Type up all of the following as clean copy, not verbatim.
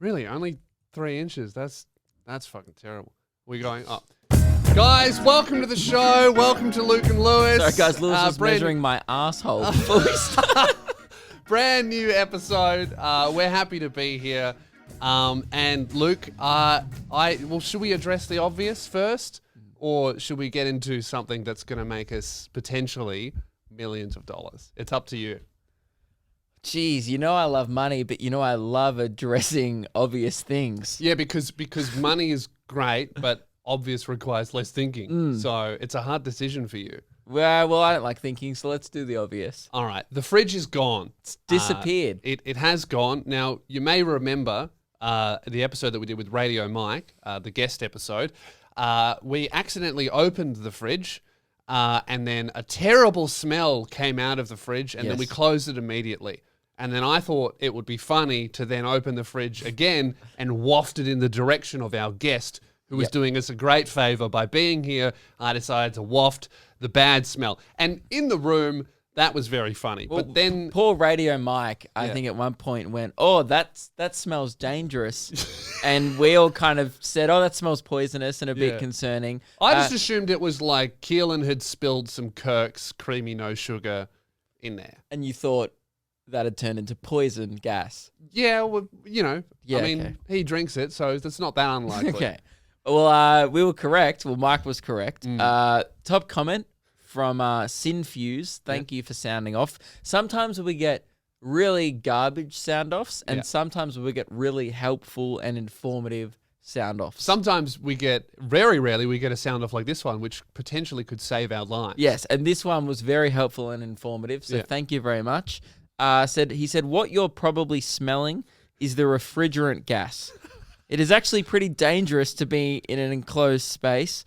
Really? Only 3 inches? That's fucking terrible. We're going up. Guys, welcome to the show. Welcome to Luke and Lewis. Sorry, guys. Lewis was measuring my asshole before we started. Brand new episode. We're happy to be here. And Luke, should we address the obvious first? Or should we get into something that's going to make us potentially millions of dollars? It's up to you. Jeez, you know I love money, but you know I love addressing obvious things. Yeah, because money is great, but obvious requires less thinking. So it's a hard decision for you. Well, I don't like thinking, so let's do the obvious. All right. The fridge is gone. It's disappeared. It has gone. Now, you may remember the episode that we did with Radio Mike, the guest episode. We accidentally opened the fridge and then a terrible smell came out of the fridge and then we closed it immediately. And then I thought it would be funny to then open the fridge again and waft it in the direction of our guest who was doing us a great favor by being here. I decided to waft the bad smell. And in the room, that was very funny. Well, but then poor Radio Mike, I think at one point went, "Oh, that smells dangerous," and we all kind of said, "Oh, that smells poisonous and a bit concerning." I just assumed it was like Keelan had spilled some Kirk's creamy no sugar in there. And you thought that had turned into poison gas. Yeah, well, I mean, okay. he drinks it, so it's not that unlikely. Okay. Well, we were correct. Well, Mike was correct. Top comment from Sinfuse. Thank you for sounding off. Sometimes we get really garbage sound offs, and sometimes we get really helpful and informative sound offs. Sometimes very rarely we get a sound off like this one, which potentially could save our lives. Yes, and this one was very helpful and informative, so thank you very much. He said, what you're probably smelling is the refrigerant gas. It is actually pretty dangerous to be in an enclosed space.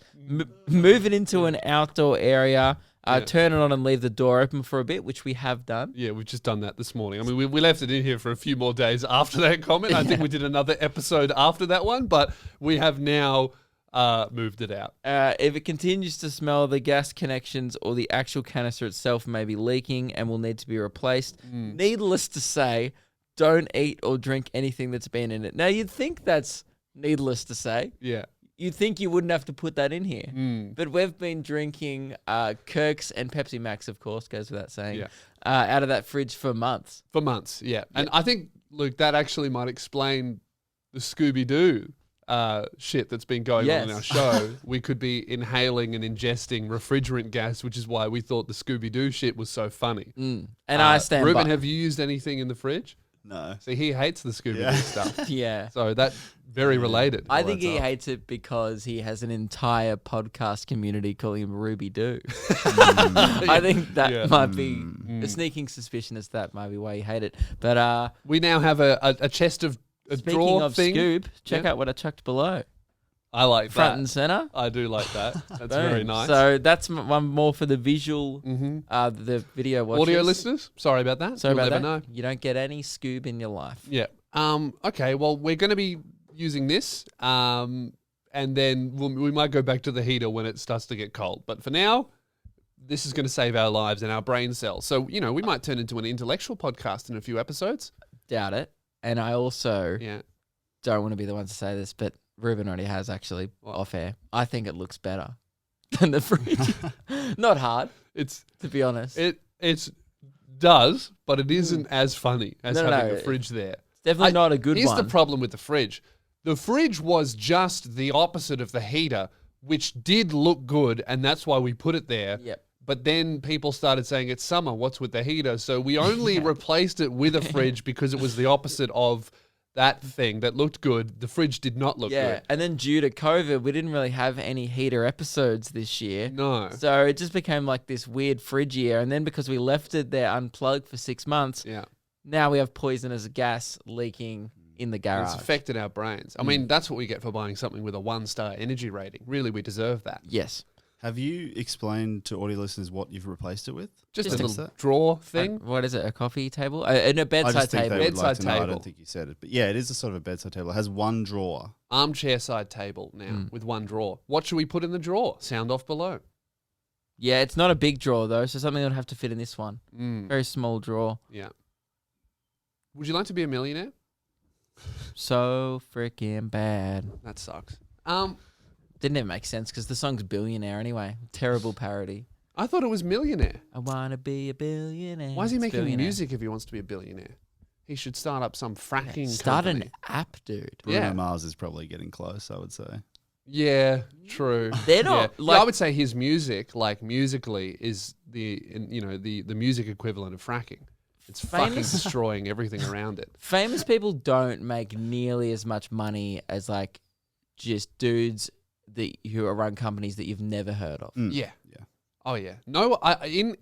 Move it into an outdoor area, turn it on and leave the door open for a bit, which we have done. Yeah, we've just done that this morning. I mean, we left it in here for a few more days after that comment. I think we did another episode after that one, but we have now moved it out. If it continues to smell, the gas connections or the actual canister itself may be leaking and will need to be replaced. Needless to say, don't eat or drink anything that's been in it. Now, you'd think that's needless to say. Yeah. You'd think you wouldn't have to put that in here. But we've been drinking Kirk's and Pepsi Max, of course, goes without saying, out of that fridge for months. For months, yeah. And I think, Luke, that actually might explain the Scooby-Doo shit that's been going on in our show. We could be inhaling and ingesting refrigerant gas, which is why we thought the Scooby-Doo shit was so funny. And I stand Ruben, by. have you used anything in the fridge? No. See, he hates the Scooby-Doo stuff. Yeah. So that's very related. I think he hates it because he has an entire podcast community calling him Ruby Doo. I think that might be a sneaking suspicion as that might be why he hates it. But we now have a chest of a speaking drawer of thing. Scoob, check out what I chucked below. I like Front that. and center. I do like that. That's Boom. very nice. So that's one more for the visual, the video watchers. Audio listeners, sorry about that. Sorry You'll about never that. know. You don't get any Scoob in your life. Yeah. Okay. Well, we're going to be using this, and then we might go back to the heater when it starts to get cold. But for now, this is going to save our lives and our brain cells. So we might turn into an intellectual podcast in a few episodes. Doubt it. And I also don't want to be the one to say this, but Ruben already has actually off air. I think it looks better than the fridge. Not hard. To be honest. It does, but it isn't as funny as having a fridge there. It's definitely not a good Here's one. the problem with the fridge. The fridge was just the opposite of the heater, which did look good, and that's why we put it there. Yep. But then people started saying it's summer. What's with the heater? So we only replaced it with a fridge because it was the opposite of that thing that looked good. The fridge did not look good. And then due to COVID, we didn't really have any heater episodes this year. No. So it just became like this weird fridge year. And then because we left it there unplugged for 6 months, now we have poisonous gas leaking in the garage. It's affected our brains. I mean, that's what we get for buying something with a 1-star energy rating. Really, we deserve that. Yes. Have you explained to audio listeners what you've replaced it with? Just a Just little drawer thing. What is it? A coffee table? And a I bedside just think table. they would like to know. I Bedside don't table. think you said it. But yeah, it is a sort of a bedside table. It has one drawer. Armchair side table now with one drawer. What should we put in the drawer? Sound off below. Yeah, it's not a big drawer though, so something that would have to fit in this one. Very small drawer. Yeah. Would you like to be a millionaire? So freaking bad. That sucks. Didn't even make sense because the song's Billionaire anyway. Terrible parody. I thought it was Millionaire. I wanna be a billionaire. Why is he It's making Billionaire. music if he wants to be a billionaire? He should start up some fracking Start company. an app, dude. Bruno Yeah. Mars is probably getting close, I would say. Yeah, true. They're not, Yeah. like- I would say his music, like musically, is the music equivalent of fracking. It's fucking Famous- destroying everything around it. Famous people don't make nearly as much money as like just dudes who run companies that you've never heard of. Yeah. Yeah. Oh yeah. No,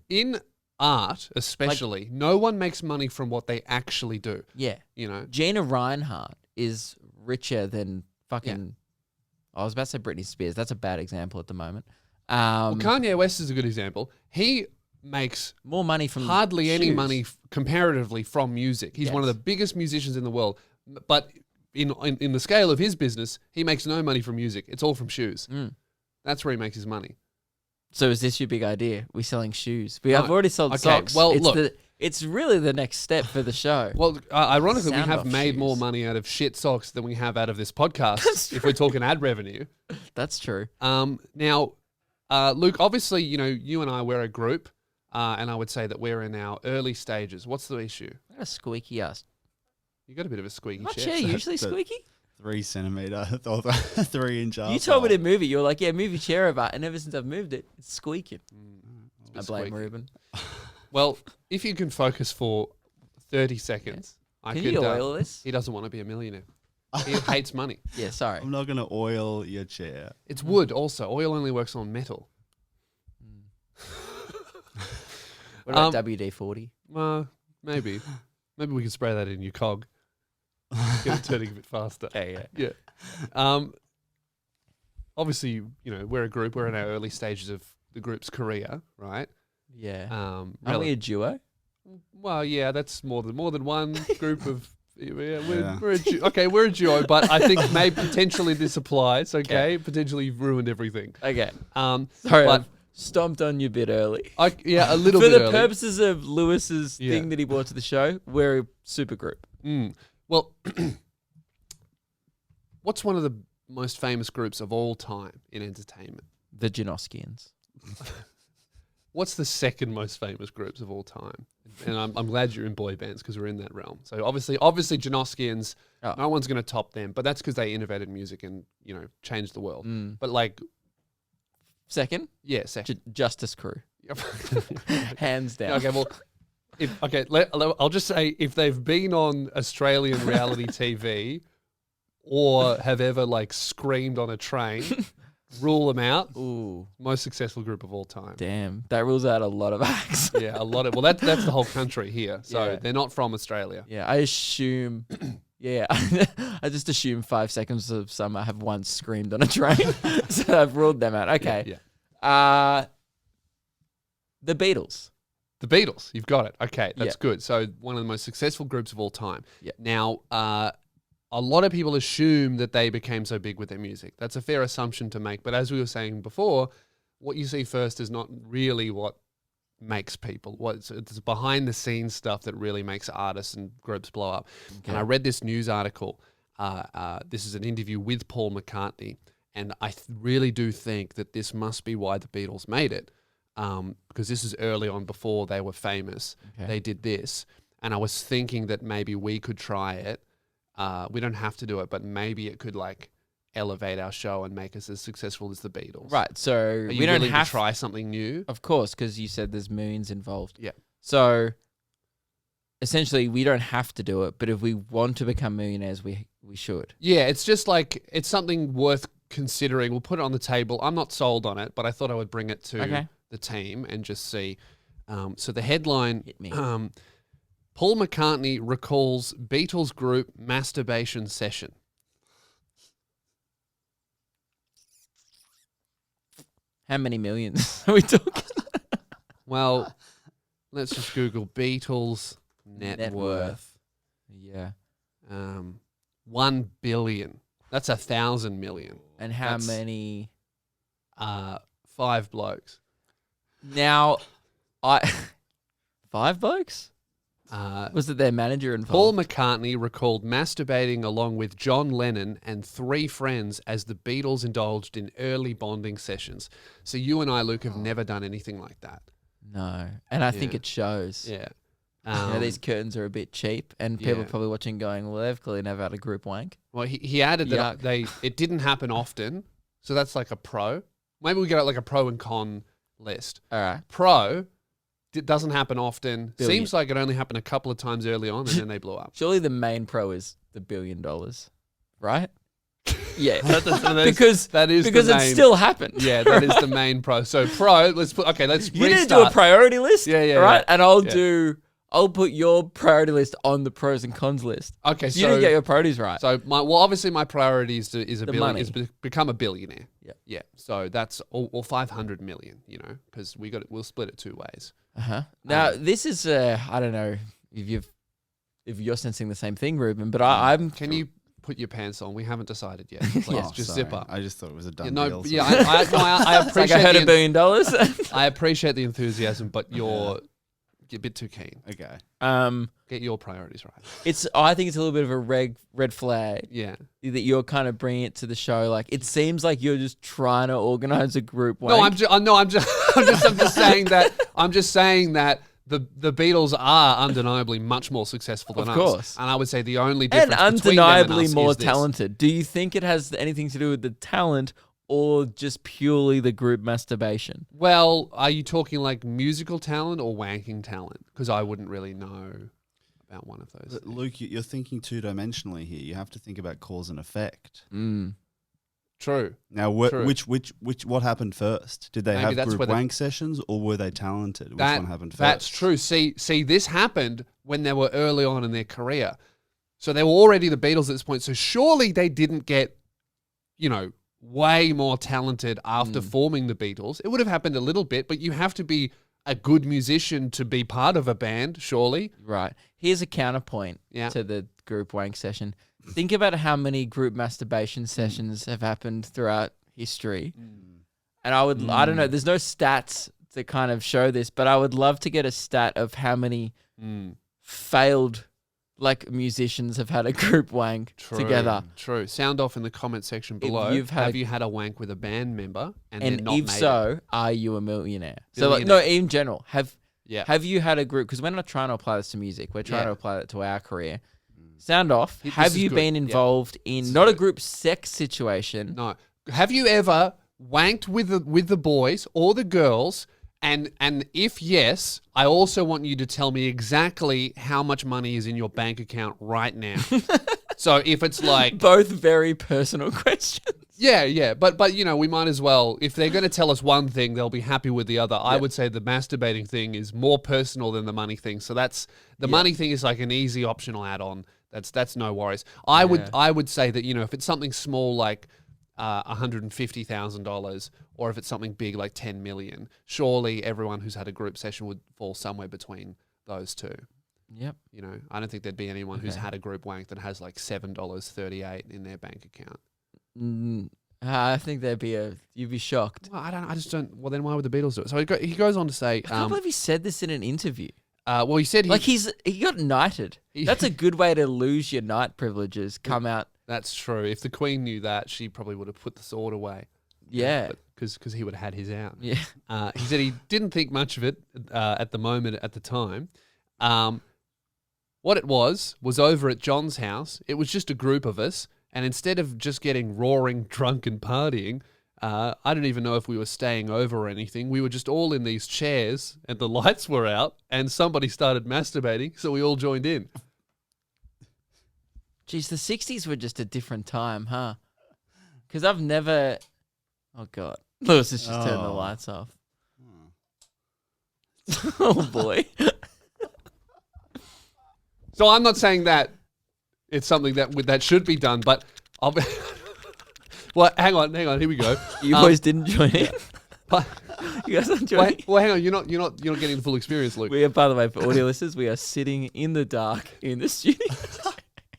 in art especially, no one makes money from what they actually do. Yeah. You know. Gina Reinhardt is richer than fucking. I was about to say Britney Spears. That's a bad example at the moment. Well, Kanye West is a good example. He makes More money from hardly any shoes. money comparatively from music. He's one of Yes. the biggest musicians in the world, but in the scale of his business, he makes no money from music. It's all from shoes. Mm. That's where he makes his money. So is this your big idea? We're selling shoes. I've No. already sold Okay, socks. well, it's look. it's really the next step for the show. Well, ironically, we Sound have off made shoes. more money out of shit socks than we have out of this podcast. If we're talking ad revenue. That's true. Now, Luke, obviously, you and I, we're a group, and I would say that we're in our early stages. What's the issue? I got a squeaky ass. You got a bit of a squeaky My chair. chair usually so- squeaky. 3 centimeter or 3 inch. You told me to move it. You were like, "Yeah, move your chair over." And ever since I've moved it, it's squeaking. It's a I bit blame squeaky. Ruben. Well, if you can focus for 30 seconds, I Can could. you oil this? He doesn't want to be a millionaire. He hates money. Yeah, sorry. I'm not going to oil your chair. It's wood also. Oil only works on metal. What about WD-40? Maybe. Maybe we can spray that in your cog. Get it turning a bit faster. Yeah. Yeah. Obviously, we're a group. We're in our early stages of the group's career, right? Yeah. Aren't Rel- we a duo? well, yeah, that's more than one group of. Yeah, Yeah. we're a duo, but I think maybe potentially this applies. Okay, potentially you've ruined everything. Okay. Sorry, Sorry, but I've stomped on you a bit early. a little For bit the early. purposes of Lewis's Yeah. thing that he brought to the show, we're a super group. Well, what's one of the most famous groups of all time in entertainment? The Janoskians. What's the second most famous groups of all time? And I'm glad you're in boy bands because we're in that realm. So obviously Janoskians, Oh. no one's going to top them, but that's because they innovated music and changed the world. But like, Second, yeah, second. Justice Crew. Hands down. Okay, well, I'll just say if they've been on Australian reality TV or have ever like screamed on a train, rule them out. Ooh, Most successful group of all time. damn. That rules out a lot of acts. Yeah, a lot of. Well, that's the whole country here. So Yeah. they're not from Australia. Yeah, I assume. Yeah, I just assume 5 seconds of summer have once screamed on a train, so I've ruled them out. Okay. Yeah. The Beatles. The Beatles. You've got it. Okay, that's Yeah. good. So one of the most successful groups of all time. Yeah. Now, a lot of people assume that they became so big with their music. That's a fair assumption to make. But as we were saying before, what you see first is not really what makes people. It's behind the scenes stuff that really makes artists and groups blow up. And I read this news article. This is an interview with Paul McCartney, and I really do think that this must be why the Beatles made it, because this is early on before they were famous. Okay. They did this, and I was thinking that maybe we could try it. We don't have to do it, but maybe it could like elevate our show and make us as successful as the Beatles. Right. So Are you we don't willing have to try something new? Of course, because you said there's millions involved. Yeah. So essentially, we don't have to do it, but if we want to become millionaires, we should. Yeah, it's just like it's something worth considering. We'll put it on the table. I'm not sold on it, but I thought I would bring it to Okay. the team and just see. So the headline: Hit me. Paul McCartney recalls Beatles group masturbation session. How many millions are we talking? Well, let's just Google Beatles net worth. Yeah. 1 billion. That's 1,000 million. And how That's- many? 5 blokes. Now, 5 blokes? Was it their manager Paul involved? McCartney recalled masturbating along with John Lennon and 3 friends as the Beatles indulged in early bonding sessions. So you and I, Luke, have never done anything like that. No. And I think Yeah. it shows. Yeah. These curtains are a bit cheap, and people Yeah. are probably watching going, well, they've clearly never had a group wank. Well, he added that it didn't happen often, so that's like a pro. Maybe we get like a pro and con list. All right. Pro, it doesn't happen often. Billion. Seems like it only happened a couple of times early on, and then they blew up. Surely the main pro is the $1 billion, right? Yeah. Because that is because the it main, still happened. Yeah, that is the main pro. So pro, let's You need to do a restart. priority list. Yeah, yeah, all right? yeah. And I'll Yeah. I'll put your priority list on the pros and cons list. Okay, So you didn't get your priorities right. So obviously my priority is money. become a billionaire. Yeah. Yeah. So that's or 500 million, because we'll split it 2 ways. Uh-huh. Now, this is, I don't know if you're sensing the same thing, Ruben, but I'm... Can you put your pants on? We haven't decided yet. Please, Oh, just sorry. zip up. I just thought it was a done Yeah, deal. no, I It's like appreciate I heard $1 billion. I appreciate the enthusiasm, but you're a bit too keen. Okay. Get your priorities right. I think it's a little bit of a red flag Yeah. that you're kind of bringing it to the show. Like, it seems like you're just trying to organize a group No, wank. I'm just saying that the Beatles are undeniably much more successful than Of us. course. And I would say the only and difference between them undeniably and us more is this. talented. Do you think it has anything to do with the talent or just purely the group masturbation? Well, are you talking like musical talent or wanking talent? Because I wouldn't really know about one of those. But Luke, you're thinking 2-dimensionally here. You have to think about cause and effect. True. Now, True. what happened first? Did they Maybe have that's group where the- wank sessions, or were they talented? Which one happened first? That's true. See, this happened when they were early on in their career. So they were already the Beatles at this point. So surely they didn't get, way more talented after forming the Beatles. It would have happened a little bit, but you have to be a good musician to be part of a band, surely. Right. Here's a counterpoint Yeah. to the group wank session. Think about how many group masturbation sessions have happened throughout history. And I don't know, there's no stats to kind of show this, but I would love to get a stat of how many failed musicians have had a group wank together. True. Sound off in the comment section below. Have you had a wank with a band member and And they're not if made so, it? are you a millionaire? Billionaire. So, in general, have you had a group? Because we're not trying to apply this to music. We're trying Yeah. to apply it to our career. Sound off. This Have is you good. been Yeah. involved in is not a good. group sex situation? No. Have you ever wanked with the boys or the girls? And if yes, I also want you to tell me exactly how much money is in your bank account right now. So if it's like, Both very personal questions. yeah, but we might as well, if they're going to tell us one thing, they'll be happy with the other. I would say the masturbating thing is more personal than the money thing. So that's the money thing is like an easy optional add-on. That's no worries. I would say that if it's something small like $150,000, or if it's something big like 10 million, surely everyone who's had a group session would fall somewhere between those two. Yep. I don't think there'd be anyone who's Okay. had a group wank that has like $7.38 in their bank account. I think you'd be shocked. Well, I just don't. Well, then why would the Beatles do it? So he goes on to say, I can't believe he said this in an interview. well, he said He got knighted. That's a good way to lose your knight privileges. Come out. that's true. If the Queen knew that, she probably would have put the sword away. Yeah. Because he would have had his out. Yeah. He said he didn't think much of it at the time. What it was over at John's house. It was just a group of us. And instead of just getting roaring drunk and partying, I don't even know if we were staying over or anything. We were just all in these chairs and the lights were out and somebody started masturbating. So we all joined in. Geez, the 60s were just a different time, huh? Because I've never... Oh, God. Lewis has just turned the Oh. lights off. Oh, boy. So I'm not saying that it's something that should be done, but I'll be... Well, hang on, here we go. You boys didn't join in. But, You guys aren't joining. well, hang on, you're not getting the full experience, Luke. We are, by the way, for audio listeners, we are sitting in the dark in the studio.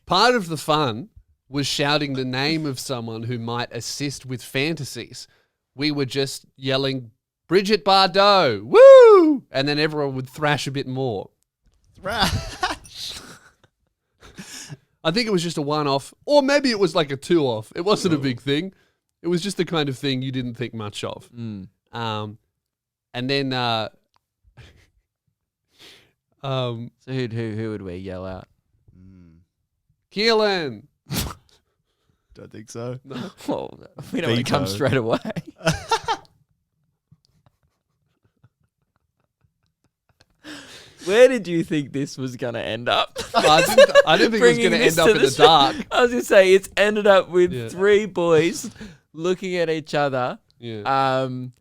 Part of the fun was shouting the name of someone who might assist with fantasies. We were just yelling, Bridget Bardot, woo! And then everyone would thrash a bit more. I think it was just a one-off, or maybe it was like a two-off. It wasn't a big thing. It was just the kind of thing you didn't think much of. Mm. And then, So who would we yell out? Keelan. Don't think so. Well, we don't want to come Veto. straight away. Where did you think this was going to end up? I didn't think it was going to end up in the show. dark. I was going to say, it's ended up with Yeah. three boys looking at each other, Yeah. talking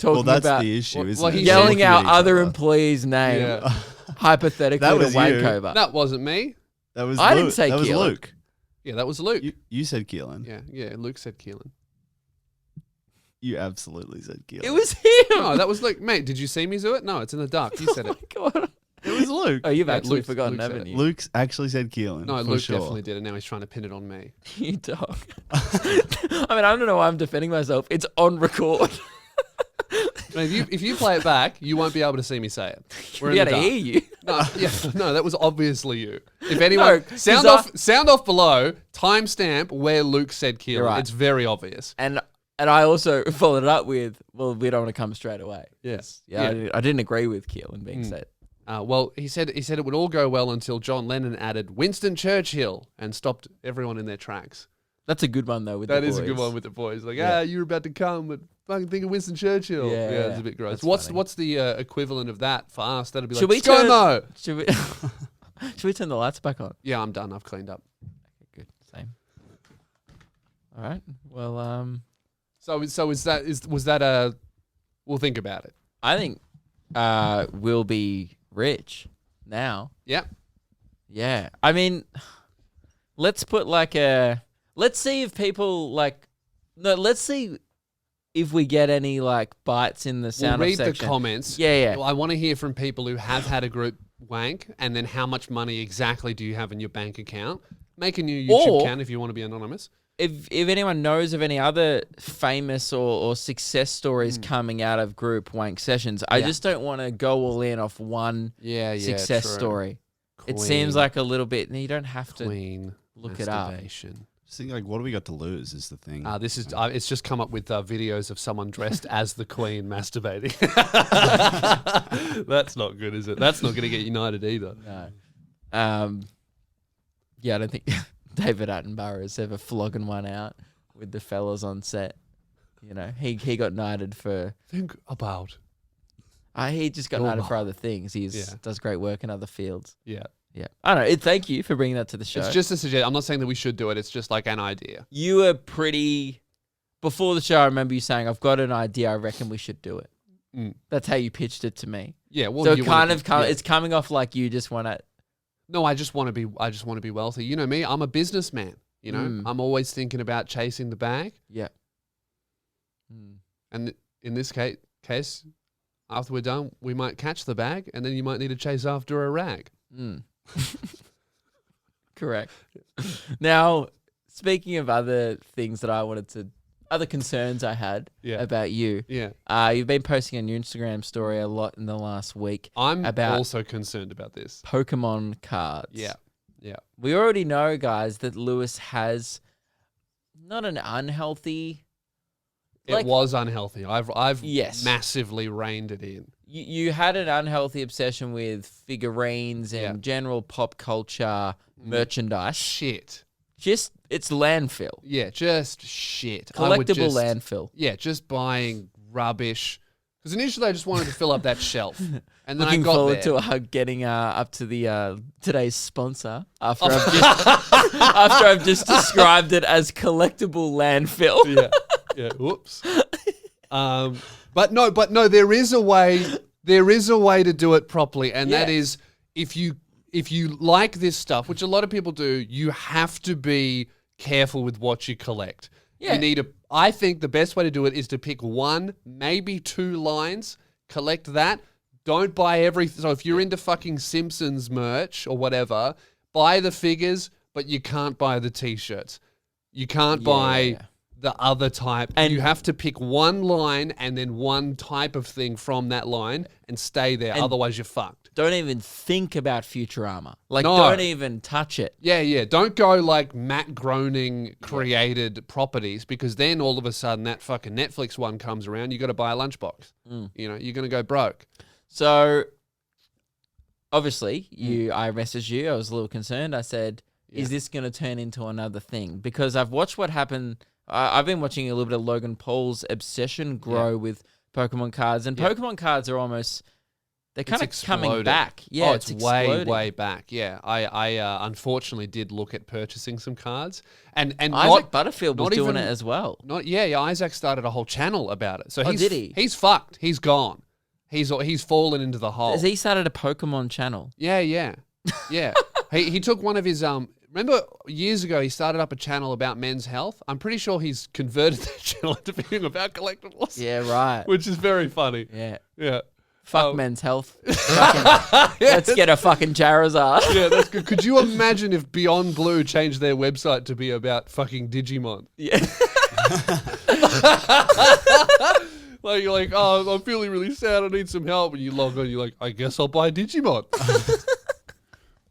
Well, that's about the issue, well, isn't well, it? he- yelling Looking at out each other other. employees' name, Yeah. hypothetically That to was you. Wankover. That wasn't me. That was I Luke. didn't say that was Keelan. Luke. Yeah, that was Luke. You said Keelan. Yeah, Luke said Keelan. You absolutely said Keelan. It was him. No, that was Luke. Mate, did you see me do it? No, it's in the dark. You said Oh it. my God. It was Luke. Oh, you've Yeah, actually Luke- forgotten, Luke said haven't it. you? Luke's actually said Keelan. No, for Luke sure. definitely did, and now he's trying to pin it on me. You dog. I mean, I don't know why I'm defending myself. It's on record. Mate, if you play it back, you won't be able to see me say it. We're in We the had to dark. hear you. No, that was obviously you. If anyone, 'cause sound off below, timestamp where Luke said Keelan. You're right. It's very obvious. And I also followed it up with, well, we don't want to come straight away. Yes. Yeah, I didn't agree with Keelan being said. Well, he said it would all go well until John Lennon added Winston Churchill and stopped everyone in their tracks. That's a good one, though, with That the is a good boys. one with the boys. Like, Yeah. you were about to come, but fucking think of Winston Churchill. Yeah, it's a bit gross. that's What's funny. what's the equivalent of that for us? That'd be Should like, we turn- ScoMo! Should we, should we turn the lights back on? Yeah, I'm done. I've cleaned up. Good. Same. All right. Well, So was that a? We'll think about it. I think we'll be rich now. Yeah. Yeah. I mean, let's put let's see if people let's see if we get any bites in the We'll sound read off the section. comments. Yeah. I want to hear from people who have had a group wank, and then how much money exactly do you have in your bank account? Make a new YouTube Or- account if you want to be anonymous. If anyone knows of any other famous or success stories Hmm. coming out of group wank sessions, I just don't want to go all in off one success story. It seems like a little bit, and you don't have to Queen look it up. masturbation. Just think, what do we got to lose is the thing. This is it's just come up with videos of someone dressed as the Queen masturbating. That's not good, is it? That's not going to get United either. No. Yeah, I don't think David Attenborough is ever flogging one out with the fellas on set. You know, he got knighted for. Think about. He just got Your knighted for mum. other things. He does great work in other fields. Yeah. Yeah, I don't know. Thank you for bringing that to the show. It's just a suggestion. I'm not saying that we should do it. It's just like an idea. You were pretty. Before the show, I remember you saying, "I've got an idea. I reckon we should do it." Mm. That's how you pitched it to me. Yeah. Well, So you it kind wanna of be- yeah. it's coming off like you just want to. No, I just want to be. I just want to be wealthy. You know me. I'm a businessman. You know, Mm. I'm always thinking about chasing the bag. Yeah. Mm. And in this case, after we're done, we might catch the bag, and then you might need to chase after a rag. Mm. Correct. Now, speaking of other things that I wanted to, other concerns I had Yeah. about you, Yeah. you've been posting on your Instagram story a lot in the last week. I'm About- also concerned about this. Pokemon cards. Yeah. Yeah. We already know, guys, that Lewis has not an unhealthy. It was unhealthy. I've Yes. massively reined it in. You had an unhealthy obsession with figurines and Yeah. general pop culture merchandise. Shit. Just it's landfill, Yeah, just shit. I would collectible just- landfill. Yeah, just buying rubbish. Because initially I just wanted to fill up that shelf. And then Looking I got forward there. to getting up to the today's sponsor after I've just described it as collectible landfill. Yeah. Yeah. Whoops. But no, there is a way. There is a way to do it properly, and that Yeah. is if you like this stuff, which a lot of people do, you have to be careful with what you collect. Yeah. You need to. I think the best way to do it is to pick one, maybe two lines, collect that. Don't buy everything. So if you're into fucking Simpsons merch or whatever, buy the figures, but you can't buy the t-shirts. You can't buy the other type. And- you have to pick one line and then one type of thing from that line and stay there. Otherwise, you're fucked. Don't even think about Futurama. Like, No. don't even touch it. Yeah. Don't go like Matt Groening created properties, because then all of a sudden that fucking Netflix one comes around. You got to buy a lunchbox. You know, you're going to go broke. So, obviously, I messaged you. I was a little concerned. I said, is this going to turn into another thing? Because I've watched what happened. I've been watching a little bit of Logan Paul's obsession grow with Pokemon cards. And Pokemon cards are almost... They're kind of coming exploded. back. Yeah, it's exploding. way back. Yeah, I unfortunately did look at purchasing some cards, and Isaac Butterfield was not doing even- it as well. Yeah. Isaac started a whole channel about it. So did he? He's fucked. He's gone. He's fallen into the hole. Has he started a Pokemon channel? Yeah. He took one of his Remember years ago he started up a channel about men's health. I'm pretty sure he's converted the channel into being about collectibles. Yeah, right. Which is very funny. Yeah. Yeah. Fuck men's health. Let's get a fucking Charizard. Yeah, that's good. Could you imagine if Beyond Blue changed their website to be about fucking Digimon? Yeah. Like, you're like, oh, I'm feeling really sad. I need some help. And you log on, you're like, I guess I'll buy Digimon.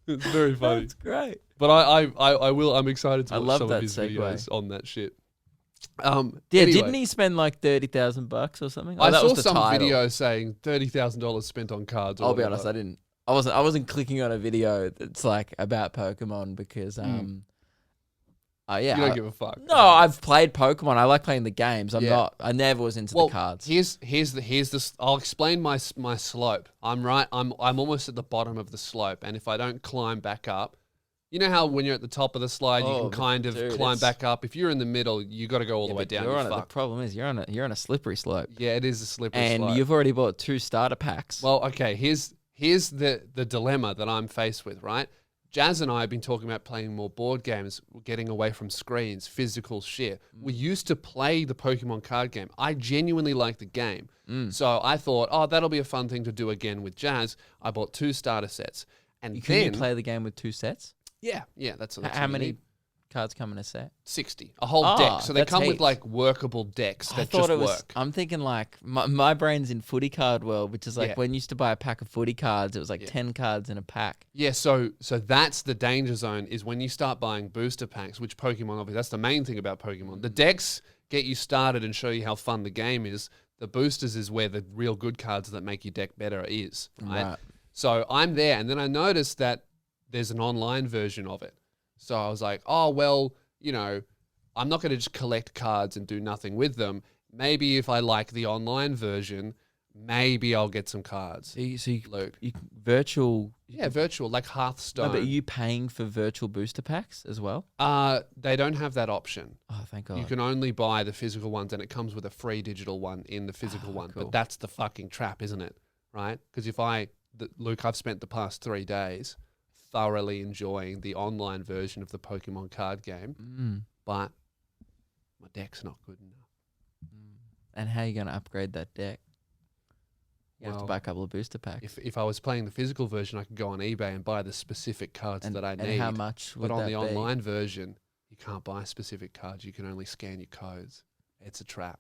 It's very funny. That's great. But I will. I'm excited to I watch love some that of his segue. videos on that shit. Yeah, Anyway, didn't he spend like $30,000 or something? I that saw was the some title. video saying $30,000 spent on cards. Or I'll be whatever. honest, I wasn't clicking on a video that's like about Pokemon because yeah, You don't give a fuck. no, I've played Pokemon. I like playing the games. Yeah. I never was into Well, the cards. here's the. I'll explain my slope. I'm right. I'm almost at the bottom of the slope, and if I don't climb back up, you know how when you're at the top of the slide, you Oh, can kind of dude, climb it's- back up. If you're in the middle, you got to go all the way But down. you're You're on it. The fucked. problem is you're on a slippery slope, Yeah, it is a slippery and slope. you've already bought 2 starter packs. Well, okay. Here's the dilemma that I'm faced with. Right, Jazz and I have been talking about playing more board games, getting away from screens, physical shit. We used to play the Pokemon card game. I genuinely like the game, so I thought, oh, that'll be a fun thing to do again with Jazz. I bought 2 starter sets, and Can you then play the game with 2 sets? yeah, that's How what you many need. cards come in a set? 60, a whole Ah, deck. So they that's come with heaps. like workable decks I that thought just it was. work. I'm thinking like my brain's in footy card world, which is like Yeah. when you used to buy a pack of footy cards, it was like 10 cards in a pack. Yeah, so that's the danger zone is when you start buying booster packs, which Pokemon obviously that's the main thing about Pokemon. The decks get you started and show you how fun the game is. The boosters is where the real good cards that make your deck better is, right? Right. So I'm there, and then I noticed that there's an online version of it. So I was like, oh well, you know, I'm not going to just collect cards and do nothing with them. Maybe if I like the online version, maybe I'll get some cards. So you Luke. virtual. Yeah, virtual, like Hearthstone. No, but are you paying for virtual booster packs as well? They don't have that option. Oh, thank God. You can only buy the physical ones, and it comes with a free digital one in the physical one. cool. But that's the fucking trap, isn't it? Right? Because Luke, I've spent the past 3 days thoroughly enjoying the online version of the Pokemon card game, but my deck's not good enough. And how are you going to upgrade that deck? You have to Well, buy a couple of booster packs. If I was playing the physical version, I could go on eBay and buy the specific cards that I need. And how much would But on that the be? online version, you can't buy specific cards. You can only scan your codes. It's a trap.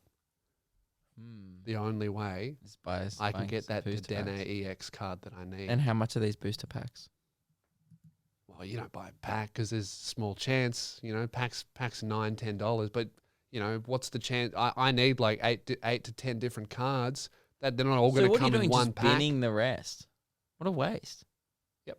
The only way Just buy I can buying get that booster packs. Dene EX card that I need. And how much are these booster packs? Well, you don't buy a pack because there's small chance. You know, packs $9-10. But you know, what's the chance? I need like 8 to 10 different cards. That they're not all going So to what are you come in doing? one Just pack. binning the rest? What a waste. Yep.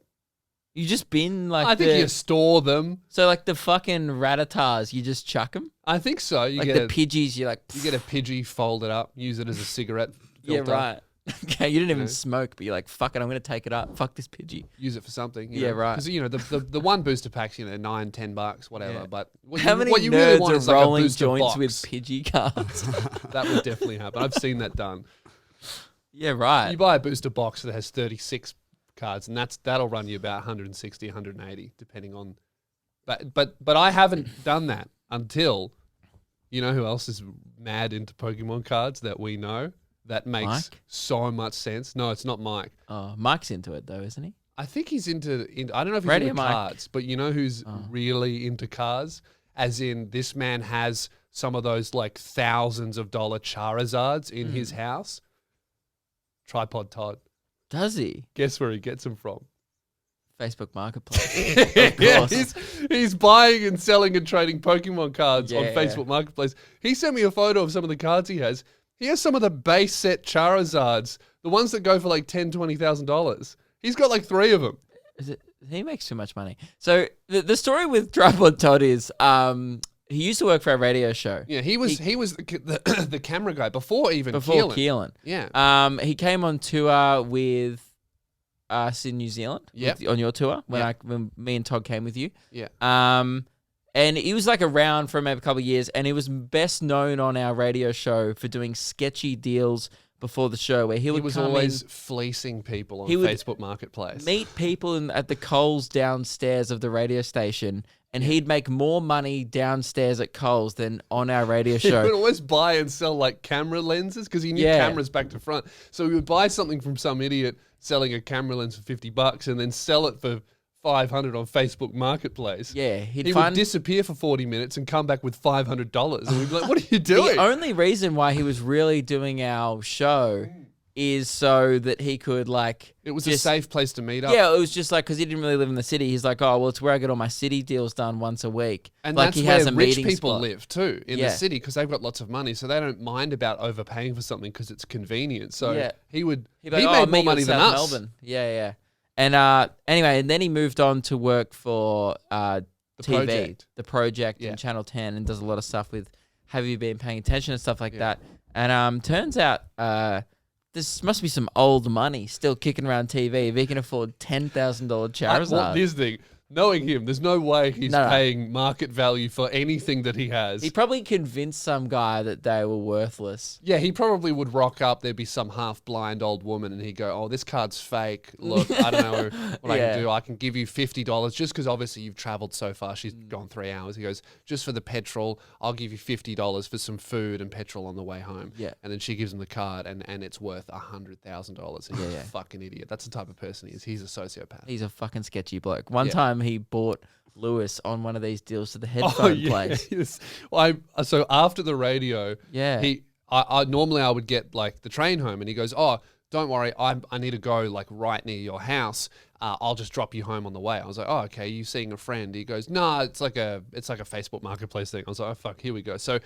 You just bin like I think you store them. so like the fucking Rattatas, you just chuck them? I think so. You Like get the a, Pidgeys, you're like, you get a Pidgey, fold it up, use it as a cigarette yeah, filter. right. Okay, you didn't even know? smoke, but you're like, fuck it, I'm going to take it up. Fuck this Pidgey. Use it for something. Yeah, right. Because, you know, the one booster pack's, you know, $9-10, whatever. Yeah. But what How you, many what you nerds really want are is like a rolling booster joints box. with Pidgey cards? That would definitely happen. I've seen that done. Yeah, right. You buy a booster box that has 36 cards, and that'll run you about 160, 180, depending on. But I haven't done that until, you know, who else is mad into Pokemon cards that we know that makes Mike? so much sense. No, it's not Mike. Oh, Mike's into it though, isn't he? I think he's into. I don't know if he's Radio into Mike. cards, but you know who's really into cars? As in, this man has some of those like thousands of dollar Charizards in his house? Tripod Todd. Does he? Guess where he gets them from? Facebook Marketplace. Of Yeah, course. he's buying and selling and trading Pokemon cards on Yeah. Facebook Marketplace. He sent me a photo of some of the cards he has. He has some of the base set Charizards, the ones that go for like $10,000-$20,000. He's got like 3 of them. He makes too much money. So the story with Tripod Todd is he used to work for a radio show Yeah, he was the the camera guy before before Keelan. Keelan. Yeah. He came on tour with us in New Zealand. Yep. On your tour when Yep. when me and Todd came with you. Yeah. And he was like around for maybe a couple of years, and he was best known on our radio show for doing sketchy deals before the show, where he He would was come always in, fleecing people on He would Facebook Marketplace. meet people at the Coles downstairs of the radio station, and he'd make more money downstairs at Coles than on our radio He would show. always buy and sell like camera lenses because he knew Yeah. cameras back to front. So he would buy something from some idiot selling a camera lens for $50 and then sell it for $500 on Facebook Marketplace. Yeah, He he'd would find disappear for 40 minutes and come back with $500. And we'd be like, what are you doing? the only reason why he was really doing our show is so that he could like It was just- a safe place to meet up. Yeah, it was just like because he didn't really live in the city. He's like, oh well, it's where I get all my city deals done once a week. And like that's he where has a rich meeting people spot. live too, in Yeah. the city, because they've got lots of money, so they don't mind about overpaying for something because it's convenient. So Yeah. he He'd made be like, more money than us. Melbourne. Yeah. And anyway, and then he moved on to work for TV, Project. the Project, Yeah. and Channel 10, and does a lot of stuff with Have You Been Paying Attention and stuff like that. And turns out this must be some old money still kicking around TV if he can afford $10,000 Charizard. Well, here's the thing. Knowing him, there's no way he's No. paying market value for anything that he has. He probably convinced some guy that they were worthless. Yeah, he probably would rock up. There'd be some half-blind old woman, and he'd go, "Oh, this card's fake. Look, I don't know what I Yeah. can do. I can give you $50 just because obviously you've travelled so far. She's gone 3 hours." He goes, "Just for the petrol, I'll give you $50 for some food and petrol on the way home." Yeah. And then she gives him the card, and it's worth $100,000. And he's Yeah. a fucking idiot. That's the type of person he is. He's a sociopath. He's a fucking sketchy bloke. One Yeah. time he bought Lewis on one of these deals to the headphone place. Yes. Well, so after the radio, Yeah. I normally I would get like the train home, and he goes, "Oh, don't worry, I need to go like right near your house. I'll just drop you home on the way." I was like, "Oh, okay. You seeing a friend?" He goes, "Nah, it's like a Facebook Marketplace thing." I was like, "Oh fuck, here we go." So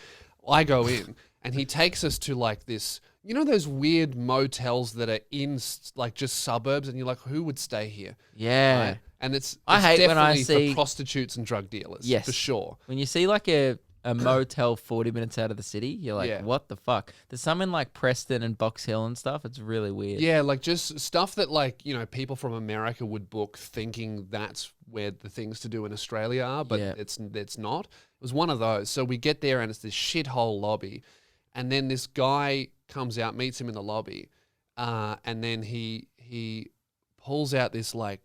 I go in, and he takes us to like this, you know, those weird motels that are in like just suburbs, and you're like, who would stay here? Yeah. Right? And it's I hate when I definitely see- for prostitutes and drug dealers. Yes. for sure. When you see like a motel 40 minutes out of the city, you're like, Yeah. what the fuck? There's some in like Preston and Box Hill and stuff. It's really weird. Yeah, like just stuff that like, you know, people from America would book thinking that's where the things to do in Australia are, but Yeah. it's not. It was one of those. So we get there and it's this shithole lobby, and then this guy comes out, meets him in the lobby, and then he pulls out this like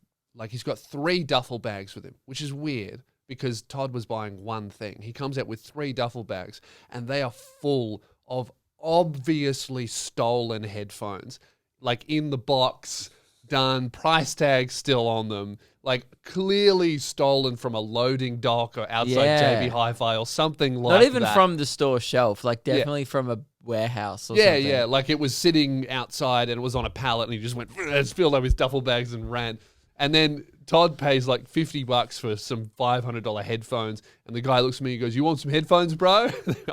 he's got 3 duffel bags with him, which is weird because Todd was buying one thing. He comes out with 3 duffel bags, and they are full of obviously stolen headphones, like in the box, done, price tags still on them, like clearly stolen from a loading dock or outside Yeah. JB Hi-Fi or something like Not even that. from the store shelf, like definitely from a warehouse or Yeah, something. yeah, like it was sitting outside and it was on a pallet, and he just went, it's filled up with duffel bags and ran. And then Todd pays like $50 for some $500 headphones, and the guy looks at me and goes, "You want some headphones, bro?"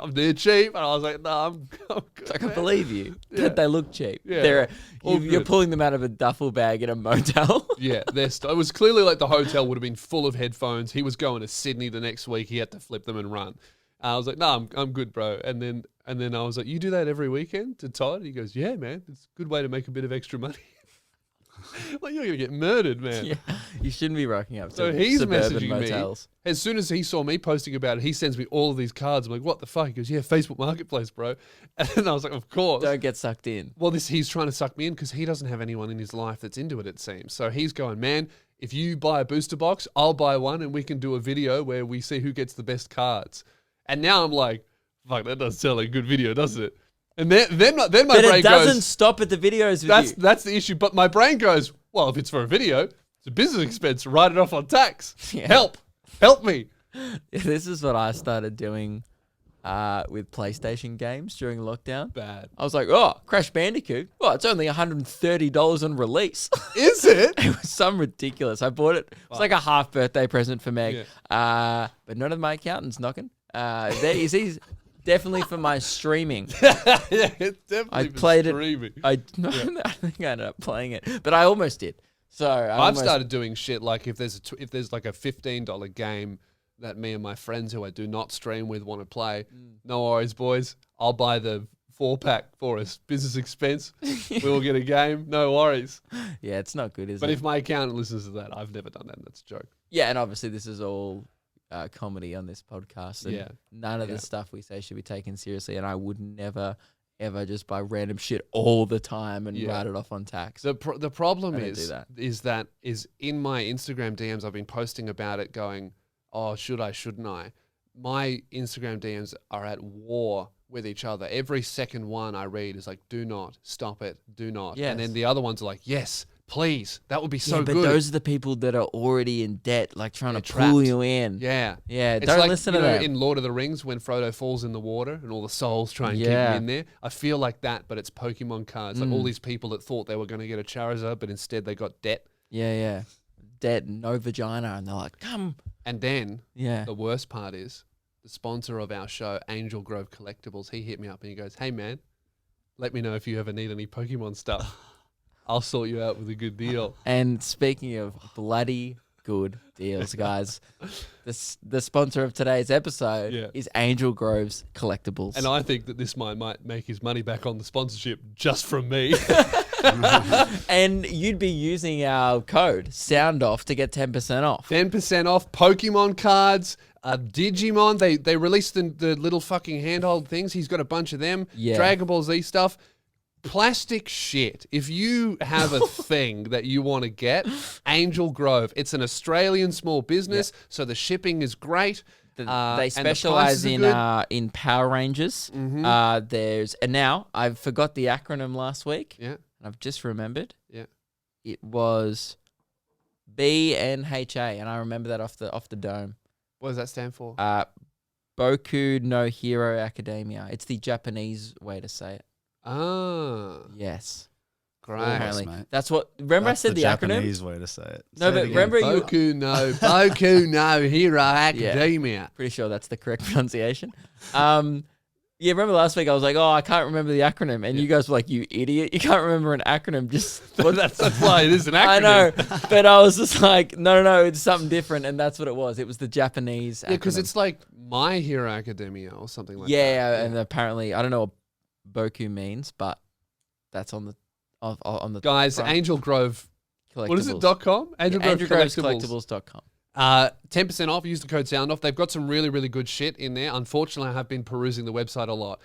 They're cheap, and I was like, "No, I'm good." I can believe you. Yeah. They look cheap. Yeah. They're All you're good. pulling them out of a duffel bag in a motel. Yeah, it was clearly like the hotel would have been full of headphones. He was going to Sydney the next week. He had to flip them and run. I was like, "No, I'm good, bro." And then I was like, "You do that every weekend?" To Todd, he goes, "Yeah, man. It's a good way to make a bit of extra money." Like, you're gonna get murdered, man. Yeah, you shouldn't be rocking up. So to he's suburban messaging motels. me. As soon as he saw me posting about it, he sends me all of these cards. I'm like, "What the fuck?" He goes, "Yeah, Facebook Marketplace, bro." And then I was like, "Of course." Don't get sucked in. Well, he's trying to suck me in because he doesn't have anyone in his life that's into it, it seems. So he's going, "Man, if you buy a booster box, I'll buy one, and we can do a video where we see who gets the best cards." And now I'm like, "Fuck, that does sound like a good video, doesn't it?" And then my But brain it doesn't goes, stop at the videos with you. that's the issue. But my brain goes, "Well, if it's for a video, it's a business expense. Write it off on tax. Yeah. Help me." This is what I started doing with PlayStation games during lockdown. Bad. I was like, oh, Crash Bandicoot. Well, it's only $130 on release. Is it? It was some ridiculous. I bought it. It was like a half birthday present for Meg. Yeah. But none of my accountants knocking. He's definitely for my streaming. Yeah, it's definitely I for played streaming. it. I think I ended up playing it, but I almost did. So I've started doing shit like if there's like a $15 game that me and my friends who I do not stream with want to play, no worries, boys. I'll buy the 4-pack for us. Business expense. We'll get a game. No worries. Yeah, it's not good, is But it? if my accountant listens to that, I've never done that. That's a joke. Yeah, and obviously this is all comedy on this podcast. And Yeah. none of Yeah. the stuff we say should be taken seriously. And I would never, ever just buy random shit all the time and Yeah. write it off on tax. The problem I don't do is that. in my Instagram DMs, I've been posting about it going, oh, should I, shouldn't I? My Instagram DMs are at war with each other. Every second one I read is like, do not, stop it, do not. Yes. And then the other ones are like, yes, please, that would be so yeah, but good. those are the people that are already in debt, like trying They're to pull trapped. you in. Yeah. Yeah, It's don't like, listen you to know, them. in Lord of the Rings when Frodo falls in the water and all the souls try and keep Yeah. him in there. I feel like that, but it's Pokemon cards. Like all these people that thought they were going to get a Charizard, but instead they got debt. Yeah. Debt, no vagina. And they're like, come. And then Yeah. the worst part is the sponsor of our show, Angel Grove Collectibles, he hit me up and he goes, hey, man, let me know if you ever need any Pokemon stuff. I'll sort you out with a good deal. And speaking of bloody good deals, guys, the sponsor of today's episode is Angel Grove's Collectibles. And I think that this might make his money back on the sponsorship just from me. And you'd be using our code SOUNDOFF to get 10% off. 10% off Pokemon cards, Digimon. They released the little fucking handheld things. He's got a bunch of them. Yeah. Dragon Ball Z stuff. Plastic shit. If you have a thing that you want to get, Angel Grove. It's an Australian small business, so the shipping is great. They and the specialize prices are good. in Power Rangers. And now I forgot the acronym last week. Yeah, And I've just remembered. yeah. It was BNHA, and I remember that off the dome. What does that stand for? Boku no Hero Academia. It's the Japanese way to say it. Yes. Great. Apparently, mate. that's what. Remember, That's I said the acronym. Japanese way to say it. No, Say but it again. remember you. Boku no Hero Academia. Pretty sure that's the correct pronunciation. Yeah, remember last week I was like, oh, I can't remember the acronym, and you guys were like, you idiot, you can't remember an acronym. Just Well, that's why it is an acronym. I know, but I was just like, no, it's something different, and that's what it was. It was the Japanese. Yeah, because acronym. it's like My Hero Academia or something like that. yeah, and apparently I don't know what Boku means, but that's on the Guys, front. Angel Grove. Collectibles. What is it? .com? Angel Grove Collectibles. AngelGrovesCollectibles.com. 10% off. Use the code SOUNDOFF. They've got some really, really good shit in there. Unfortunately, I have been perusing the website a lot.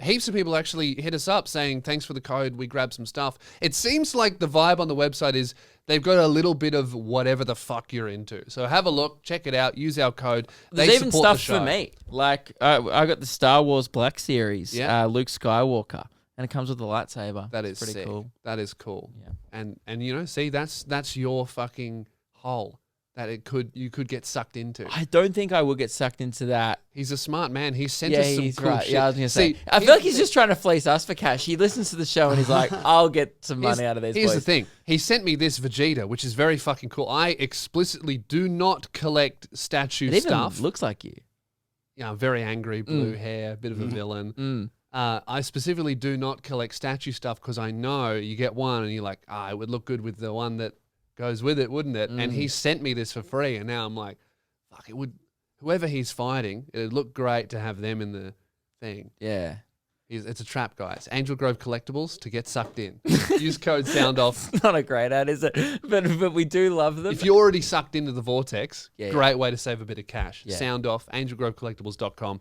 Heaps of people actually hit us up saying, thanks for the code. We grabbed some stuff. It seems like the vibe on the website is they've got a little bit of whatever the fuck you're into. So have a look. Check it out. Use our code. There's They even support the stuff for show. me. Like I got the Star Wars Black Series, Yeah. Luke Skywalker, and it comes with a lightsaber. That is pretty sick. cool. That is cool. Yeah. And you know, see, that's your fucking hole that you could get sucked into. I don't think I will get sucked into that. He's a smart man. He sent Yeah, us some he's cool right. shit. Yeah, I was gonna say. See, I feel like he's just trying to fleece us for cash. He listens to the show and he's like, "I'll get some money out of these Here's boys." the thing. He sent me this Vegeta, which is very fucking cool. I explicitly do not collect statue It even stuff. looks like you. Yeah, very angry, blue hair, bit of a villain. I specifically do not collect statue stuff because I know you get one and you're like, it would look good with the one that goes with it, wouldn't it? And he sent me this for free, and now I'm like, fuck, it would. Whoever he's fighting, it'd look great to have them in the thing. Yeah. It's a trap, guys. Angel Grove Collectibles to get sucked in. Use code SOUNDOFF. Not a great ad, is it? But we do love them. If you're already sucked into the vortex, Yeah, great way to save a bit of cash. Yeah. Sound off, angelgrovecollectibles.com.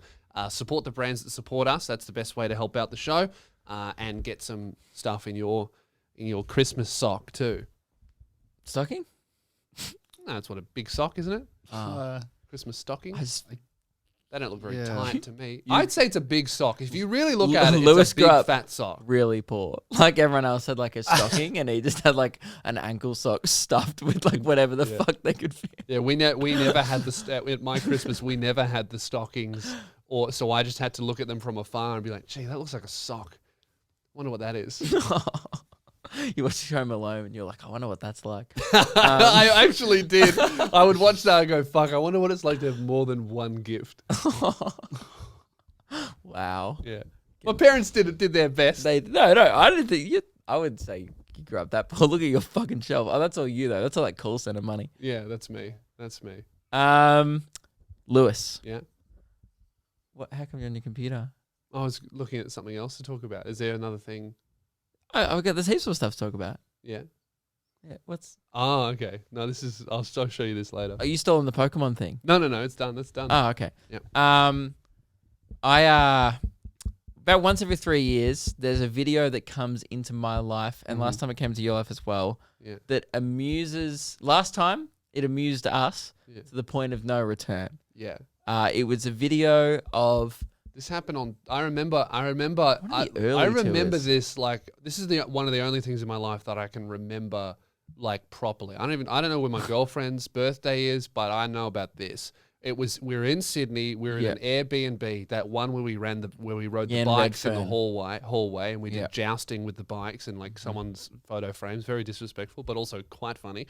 Support the brands that support us. That's the best way to help out the show, and get some stuff in your Christmas sock too. Stocking? No, that's what a big sock, isn't it? Uh, Christmas stocking. I just- They don't look very Yeah. tight to me. I'd say it's a big sock. If you really look at it, Lewis it's a big grew up fat sock. really poor. Like everyone else had like a stocking, and he just had like an ankle sock stuffed with like whatever the fuck they could fit. Yeah, we never had at my Christmas. We never had the stockings or so I just had to look at them from afar and be like, gee, that looks like a sock. Wonder what that is. You watch Home Alone and you're like, I wonder what that's like. I actually did. I would watch that and go, fuck, I wonder what it's like to have more than one gift. Wow. Yeah. My parents did their best. No, I didn't think you. I would say you grew up that poor. Look at your fucking shelf. Oh, that's all you though. That's all like call center money. Yeah, that's me. That's me. Lewis. Yeah. What? How come you're on your computer? I was looking at something else to talk about. Is there another thing? Oh, okay. There's heaps of stuff to talk about. Yeah. Yeah. What's? Oh, okay. No, this is. I'll show you this later. Are you still on the Pokemon thing? No. It's done. It's done. Oh, okay. Yep. I about once every 3 years, there's a video that comes into my life, and last time it came to your life as well. Yeah. That amuses. Last time it amused us to the point of no return. Yeah. It was a video of. This happened on. I remember. What are the early I remember tours? this. Like, this is one of the only things in my life that I can remember like properly. I don't know when my girlfriend's birthday is, but I know about this. We were in Sydney. We were in an Airbnb. That one where we rode the bikes in the hallway, and we did jousting with the bikes and like someone's photo frames. Very disrespectful, but also quite funny.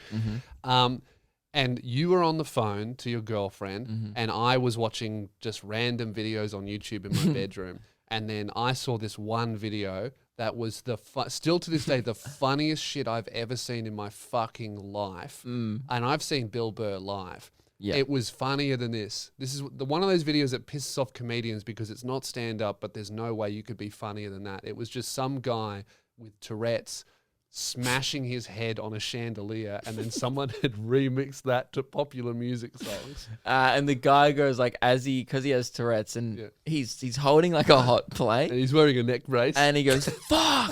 And you were on the phone to your girlfriend, and I was watching just random videos on YouTube in my bedroom. And then I saw this one video that was still to this day the funniest shit I've ever seen in my fucking life. And I've seen Bill Burr live. Yeah. It was funnier than this. This is one of those videos that pisses off comedians because it's not stand up, but there's no way you could be funnier than that. It was just some guy with Tourette's smashing his head on a chandelier, and then someone had remixed that to popular music songs. And the guy goes like, because he has Tourette's, and he's holding like a hot plate, And he's wearing a neck brace. and he goes, fuck,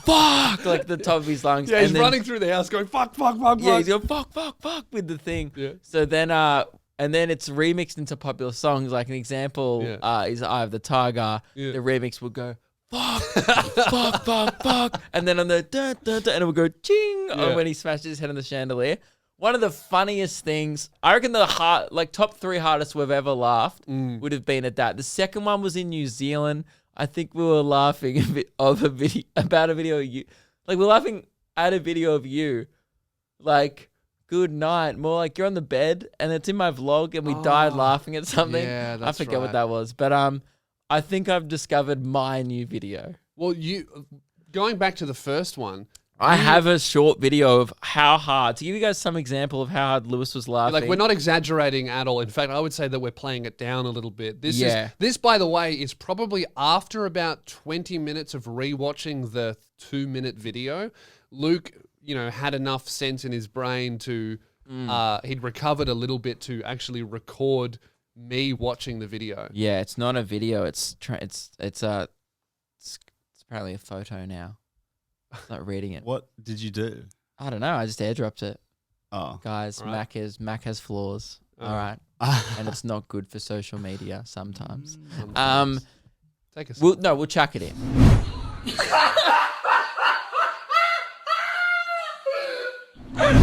fuck, like the top of his lungs. Yeah, he's and then, running through the house going, fuck, fuck, fuck, Yeah, fuck. he's going, fuck with the thing. Yeah. So then, and then it's remixed into popular songs. Like an example is Eye of the Tiger. Yeah. The remix would go, fuck, fuck. And then on the dun, dun, dun, and it would go ching when he smashed his head on the chandelier. One of the funniest things, I reckon top 3 hardest we've ever laughed would have been at that. The second one was in New Zealand. I think we were laughing about a video of you. Like we're laughing at a video of you. Like, good night. More like you're on the bed and it's in my vlog and we died laughing at something. Yeah, that's I forget what right. that was. But I think I've discovered my new video. Well, going back to the first one, I have a short video of how hard, to give you guys some example of how hard Lewis was laughing. like we're not exaggerating at all. In fact, I would say that we're playing it down a little bit. This, by the way, is probably after about 20 minutes of rewatching the 2-minute video. Luke, had enough sense in his brain to he'd recovered a little bit to actually record me watching the video. Yeah, it's not a video. It's apparently a photo now. It's not reading it. What did you do? I don't know. I just airdropped it. Oh. Guys, All right. Mac has flaws. Oh. All right. And it's not good for social media sometimes. Take a We'll chuck it in.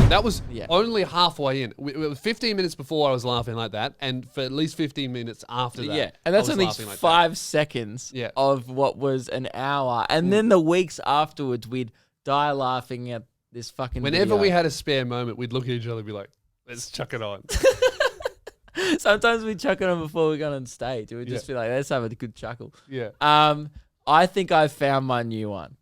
That was only halfway in. It was 15 minutes before I was laughing like that, and for at least 15 minutes after that. Yeah, and that's I was only laughing like 5 seconds of what was an hour. And then the weeks afterwards, we'd die laughing at this fucking Whenever video. we had a spare moment, we'd look at each other and be like, let's chuck it on. Sometimes we'd chuck it on before we got on stage. It would just be like, let's have a good chuckle. Yeah. I think I found my new one.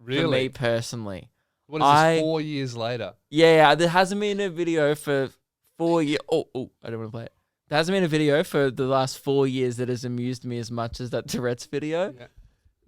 Really? For me personally. What is this, 4 years later? Yeah, there hasn't been a video for 4 years. Oh, I don't want to play it. There hasn't been a video for the last 4 years that has amused me as much as that Tourette's video. Yeah.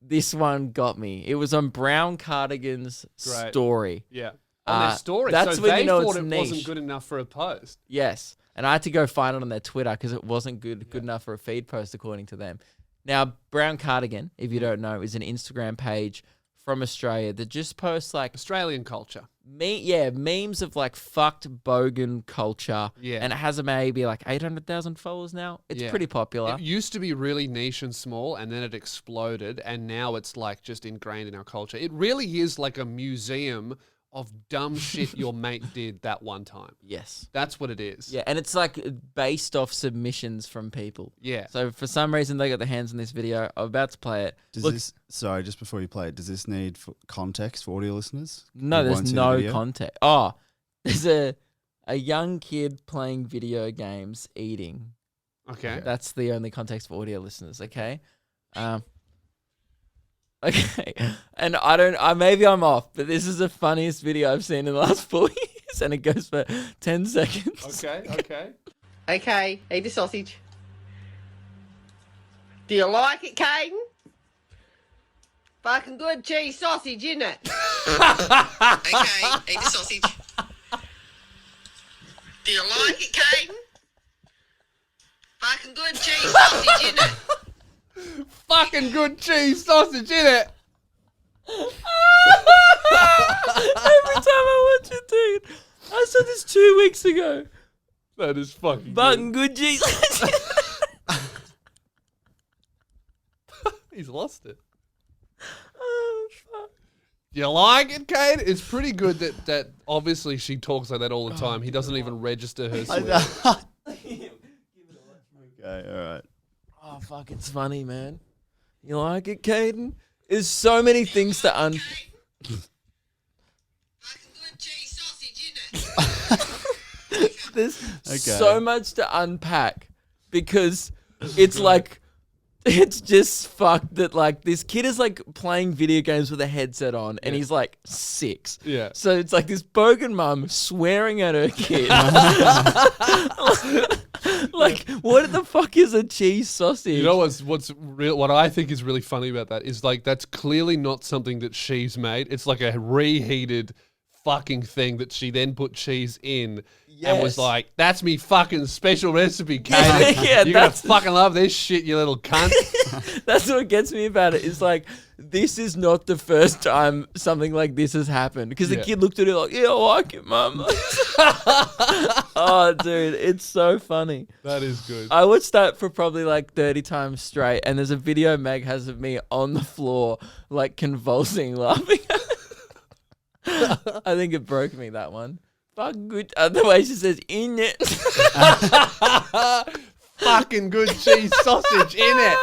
This one got me. It was on Brown Cardigan's story. Yeah. On their story. That's so when they you know thought it's it niche. wasn't good enough for a post. Yes. And I had to go find it on their Twitter because it wasn't good enough for a feed post according to them. Now, Brown Cardigan, if you don't know, is an Instagram page from Australia that just posts like Australian culture. memes of like fucked bogan culture. Yeah. And it has maybe like 800,000 followers now. It's pretty popular. It used to be really niche and small, and then it exploded, and now it's like just ingrained in our culture. It really is like a museum of dumb shit your mate did that one time. Yes. That's what it is. Yeah, and it's like based off submissions from people. Yeah. So for some reason they got their hands on this video. I'm about to play it. Sorry, just before you play it, does this need context for audio listeners? No, Who there's won't see the no video? context. Oh, there's a young kid playing video games eating. Okay. That's the only context for audio listeners, okay? Okay. And maybe I'm off, but this is the funniest video I've seen in the last 4 years, and it goes for 10 seconds. Okay. Okay, eat the sausage. Do you like it, Caden? Fucking good cheese sausage, isn't it? Okay, eat the sausage. Do you like it, Caden? Fucking good cheese sausage, isn't it? Fucking good cheese sausage, innit? Every time I watch it, dude. I saw this 2 weeks ago. That is fucking Fucking good cheese. He's lost it. Oh, fuck. You like it, Kate? It's pretty good that obviously she talks like that all the time. He doesn't even register her swear. Okay, all right. Oh, fuck, it's funny, man. You like it, Caden? There's so many things to Fucking good cheese sausage, isn't it? There's Okay. so much to unpack because it's like, it's just fucked that like this kid is like playing video games with a headset on and he's like 6. Yeah. So it's like this bogan mum swearing at her kid. Like, what the fuck is a cheese sausage? You know what's real? What I think is really funny about that is like that's clearly not something that she's made. It's like a reheated fucking thing that she then put cheese in and was Yes. like, "That's me fucking special recipe, Kate. Yeah, You're gonna that's- fucking love this shit, you little cunt." That's what gets me about it. It's like, this is not the first time something like this has happened. Because the Yeah. kid looked at it like, yeah, I like it, mum. Oh, dude, it's so funny. That is good. I watched that for probably like 30 times straight. And there's a video Meg has of me on the floor, like convulsing, laughing. I think it broke me, that one. Fuck good. The way she says, in it. Fucking good cheese sausage in it.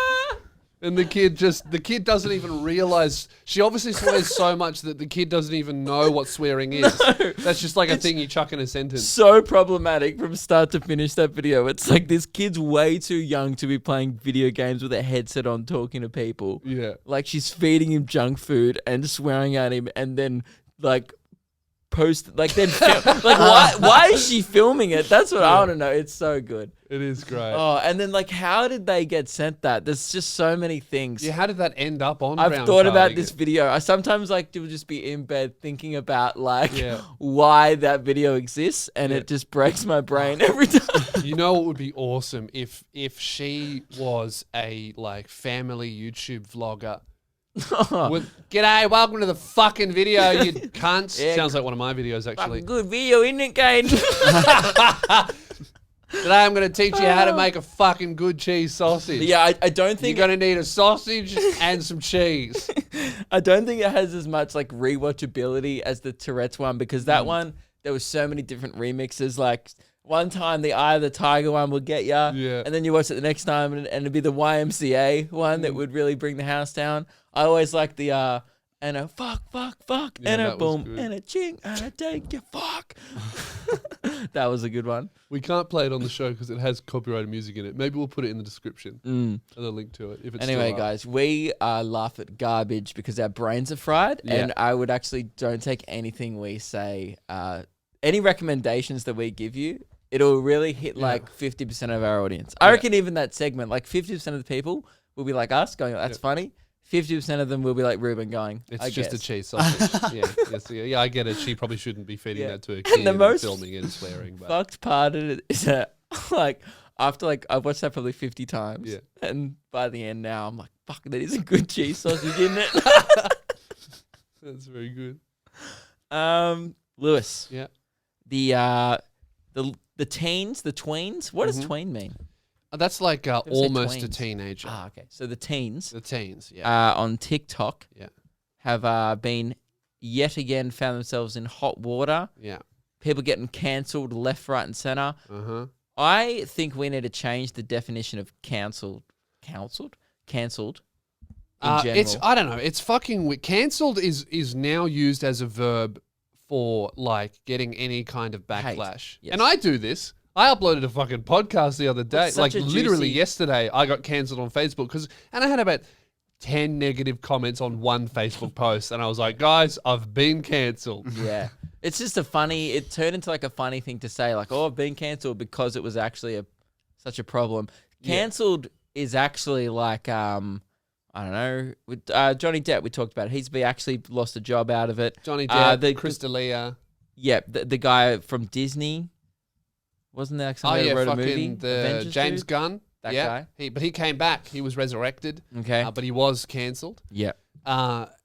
And the kid doesn't even realize. She obviously swears so much that the kid doesn't even know what swearing is. That's just like a thing you chuck in a sentence. So problematic from start to finish, that video. It's like this kid's way too young to be playing video games with a headset on talking to people. Yeah. Like she's feeding him junk food and swearing at him and then like like why is she filming it? That's what I want to know. It's so good. It is great. Oh, and then like how did they get sent that? There's just so many things. Yeah, how did that end up on I've Brown thought about Carding? this video. I sometimes like to just be in bed thinking about like Yeah. why that video exists, and it just breaks my brain every time. You know what would be awesome if she was a like family YouTube vlogger. G'day, welcome to the fucking video, you cunts. Yeah. Sounds like one of my videos actually. Fucking good video, isn't it, Kane? Today I'm going to teach you how to make a fucking good cheese sausage. Yeah, I don't You're think going to need a sausage and some cheese. I don't think it has as much like rewatchability as the Tourette's one, because that one there was so many different remixes. Like one time the Eye of the Tiger one would get ya, Yeah. and then you watch it the next time and it'd be the YMCA one that would really bring the house down. I always like the and a fuck, Yeah, and a that was boom, good. and a ching, and a take your fuck. That was a good one. We can't play it on the show because it has copyrighted music in it. Maybe we'll put it in the description. And a link to it if it's Anyway, still up. guys, we laugh at garbage because our brains are fried, Yeah. and I would actually don't take anything we say. Any recommendations that we give you, it'll really hit like 50% of our audience. I reckon even that segment, like 50% of the people will be like us, going, "That's funny." 50% of them will be like Ruben, going, It's I just a guess. cheese sausage. Yeah, I get it. She probably shouldn't be feeding Yeah. that to her And kid the and most filming it and swearing. But Fucked part of it is that, like, after like I've watched that probably 50 times, Yeah. and by the end now I'm like, "Fuck, that is a good cheese sausage, isn't it?" that's very good. Lewis. Yeah. The teens, the tweens. What does tween mean? That's like say almost a tweens. teenager. Okay. So the teens The teens, yeah. on TikTok Yeah. have been yet again found themselves in hot water. Yeah. People getting cancelled left, right, and center. I think we need to change the definition of cancelled. Cancelled. In general. It's I don't know. It's fucking cancelled is now used as a verb for like getting any kind of backlash. Yes. And I do this. I uploaded a fucking podcast the other day. It's such Like a literally juicy- yesterday, I got cancelled on Facebook and I had about 10 negative comments on one Facebook post, and I was like, guys, I've been cancelled. Yeah. It's just it turned into like a funny thing to say, like, oh, I've been cancelled because it was actually such a problem. Cancelled is actually like, I don't know, with Johnny Depp, we talked about it. He's actually lost a job out of it. Johnny Depp, the- Chris D'Elia. Yeah, the guy from Disney. Wasn't there like somebody that wrote a movie? The Avengers James dude? Gunn. That yeah. guy? But he came back. He was resurrected. Okay. But he was cancelled. Yeah.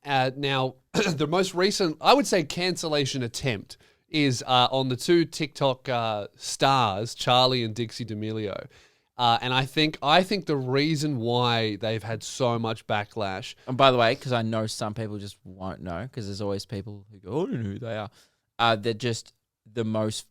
Now, the most recent, I would say, cancellation attempt is on the two TikTok stars, Charlie and Dixie D'Amelio. And I think the reason why they've had so much backlash. And by the way, because I know some people just won't know, because there's always people who go, oh, I don't know who they are. They're just the most.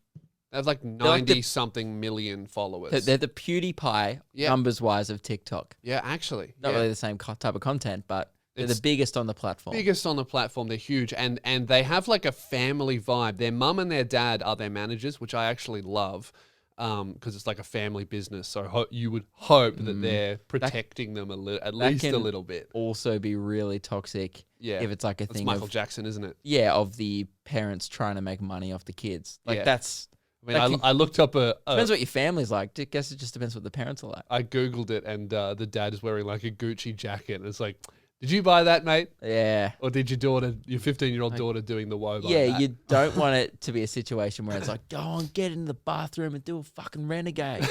They have like like the- 90-something million followers. They're the PewDiePie numbers-wise of TikTok. Yeah, actually. Not yeah. really the same type of content, but they're It's the biggest on the platform. Biggest on the platform. They're huge. And they have like a family vibe. Their mum and their dad are their managers, which I actually love because it's like a family business. So you would hope that they're protecting them at least a can little bit. Also be really toxic. Yeah. If it's like a That's thing Michael of Jackson, isn't it? of the parents trying to make money off the kids. Like Yeah. that's. I mean, That can- I looked up Depends what your family's like. I guess it just depends what the parents are like. I Googled it, and the dad is wearing like a Gucci jacket. And it's like, did you buy that, mate? Yeah. Or did your 15-year-old daughter doing the woe? Yeah, that? you don't want it to be a situation where it's like, go on, get in the bathroom and do a fucking renegade.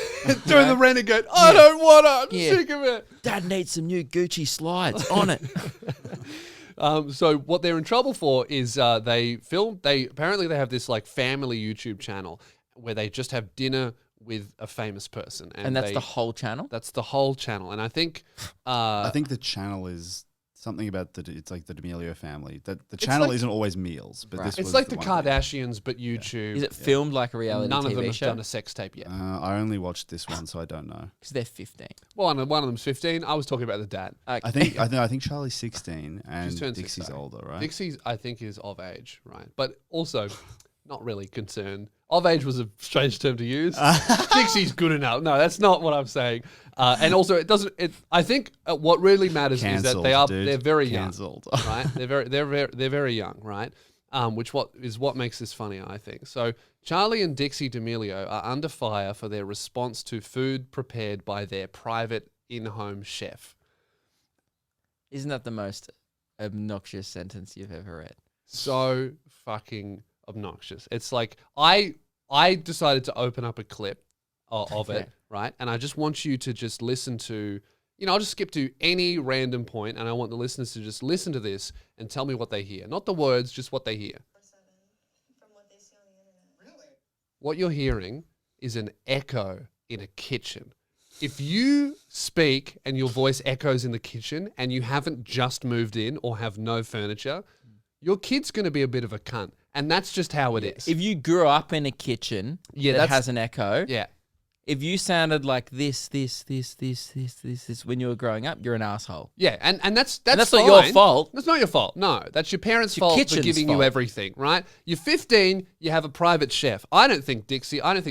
doing the renegade. I don't want it. I'm Yeah. sick of it. Dad needs some new Gucci slides on it. So what they're in trouble for is they apparently they have this like family YouTube channel where they just have dinner with a famous person, And that's they- the whole channel? that's the whole channel. And I think I think the channel is something about it's like the D'Amelio family. That the channel like- isn't always meals, but Right. this it's was like the one. Kardashians, but YouTube. Is it filmed like a reality None of them TV have show? done a sex tape yet. I only watched this one, so I don't know. Because they're 15. Well, one of them's 15. I was talking about the dad. I think Charlie's 16 and turned Dixie's 16. older, right? Dixie's, I think, is of age, right? But also not really concerned. Of age was a strange term to use. Dixie's good enough. No, that's not what I'm saying. And also, it doesn't. I think what really matters is that Cancelled, they're very Cancelled. young, right? They're very young, right? Which is what makes this funny, I think. So Charlie and Dixie D'Amelio are under fire for their response to food prepared by their private in-home chef. Isn't that the most obnoxious sentence you've ever read? So fucking obnoxious. It's like I decided to open up a clip of it, right? And I just want you to just listen to, I'll just skip to any random point, and I want the listeners to just listen to this and tell me what they hear. Not the words, just what they hear. From what they see on the internet. Really? What you're hearing is an echo in a kitchen. If you speak and your voice echoes in the kitchen and you haven't just moved in or have no furniture, your kid's going to be a bit of a cunt. And that's just how it is. If you grew up in a kitchen that that's- has an echo, Yeah. if you sounded like this when you were growing up, you're an asshole. Yeah, and that's that's not your fine. fault. That's not your fault. No, that's your parents' your fault for kitchen's giving fault. you everything, right? You're 15, you have a private chef. I don't think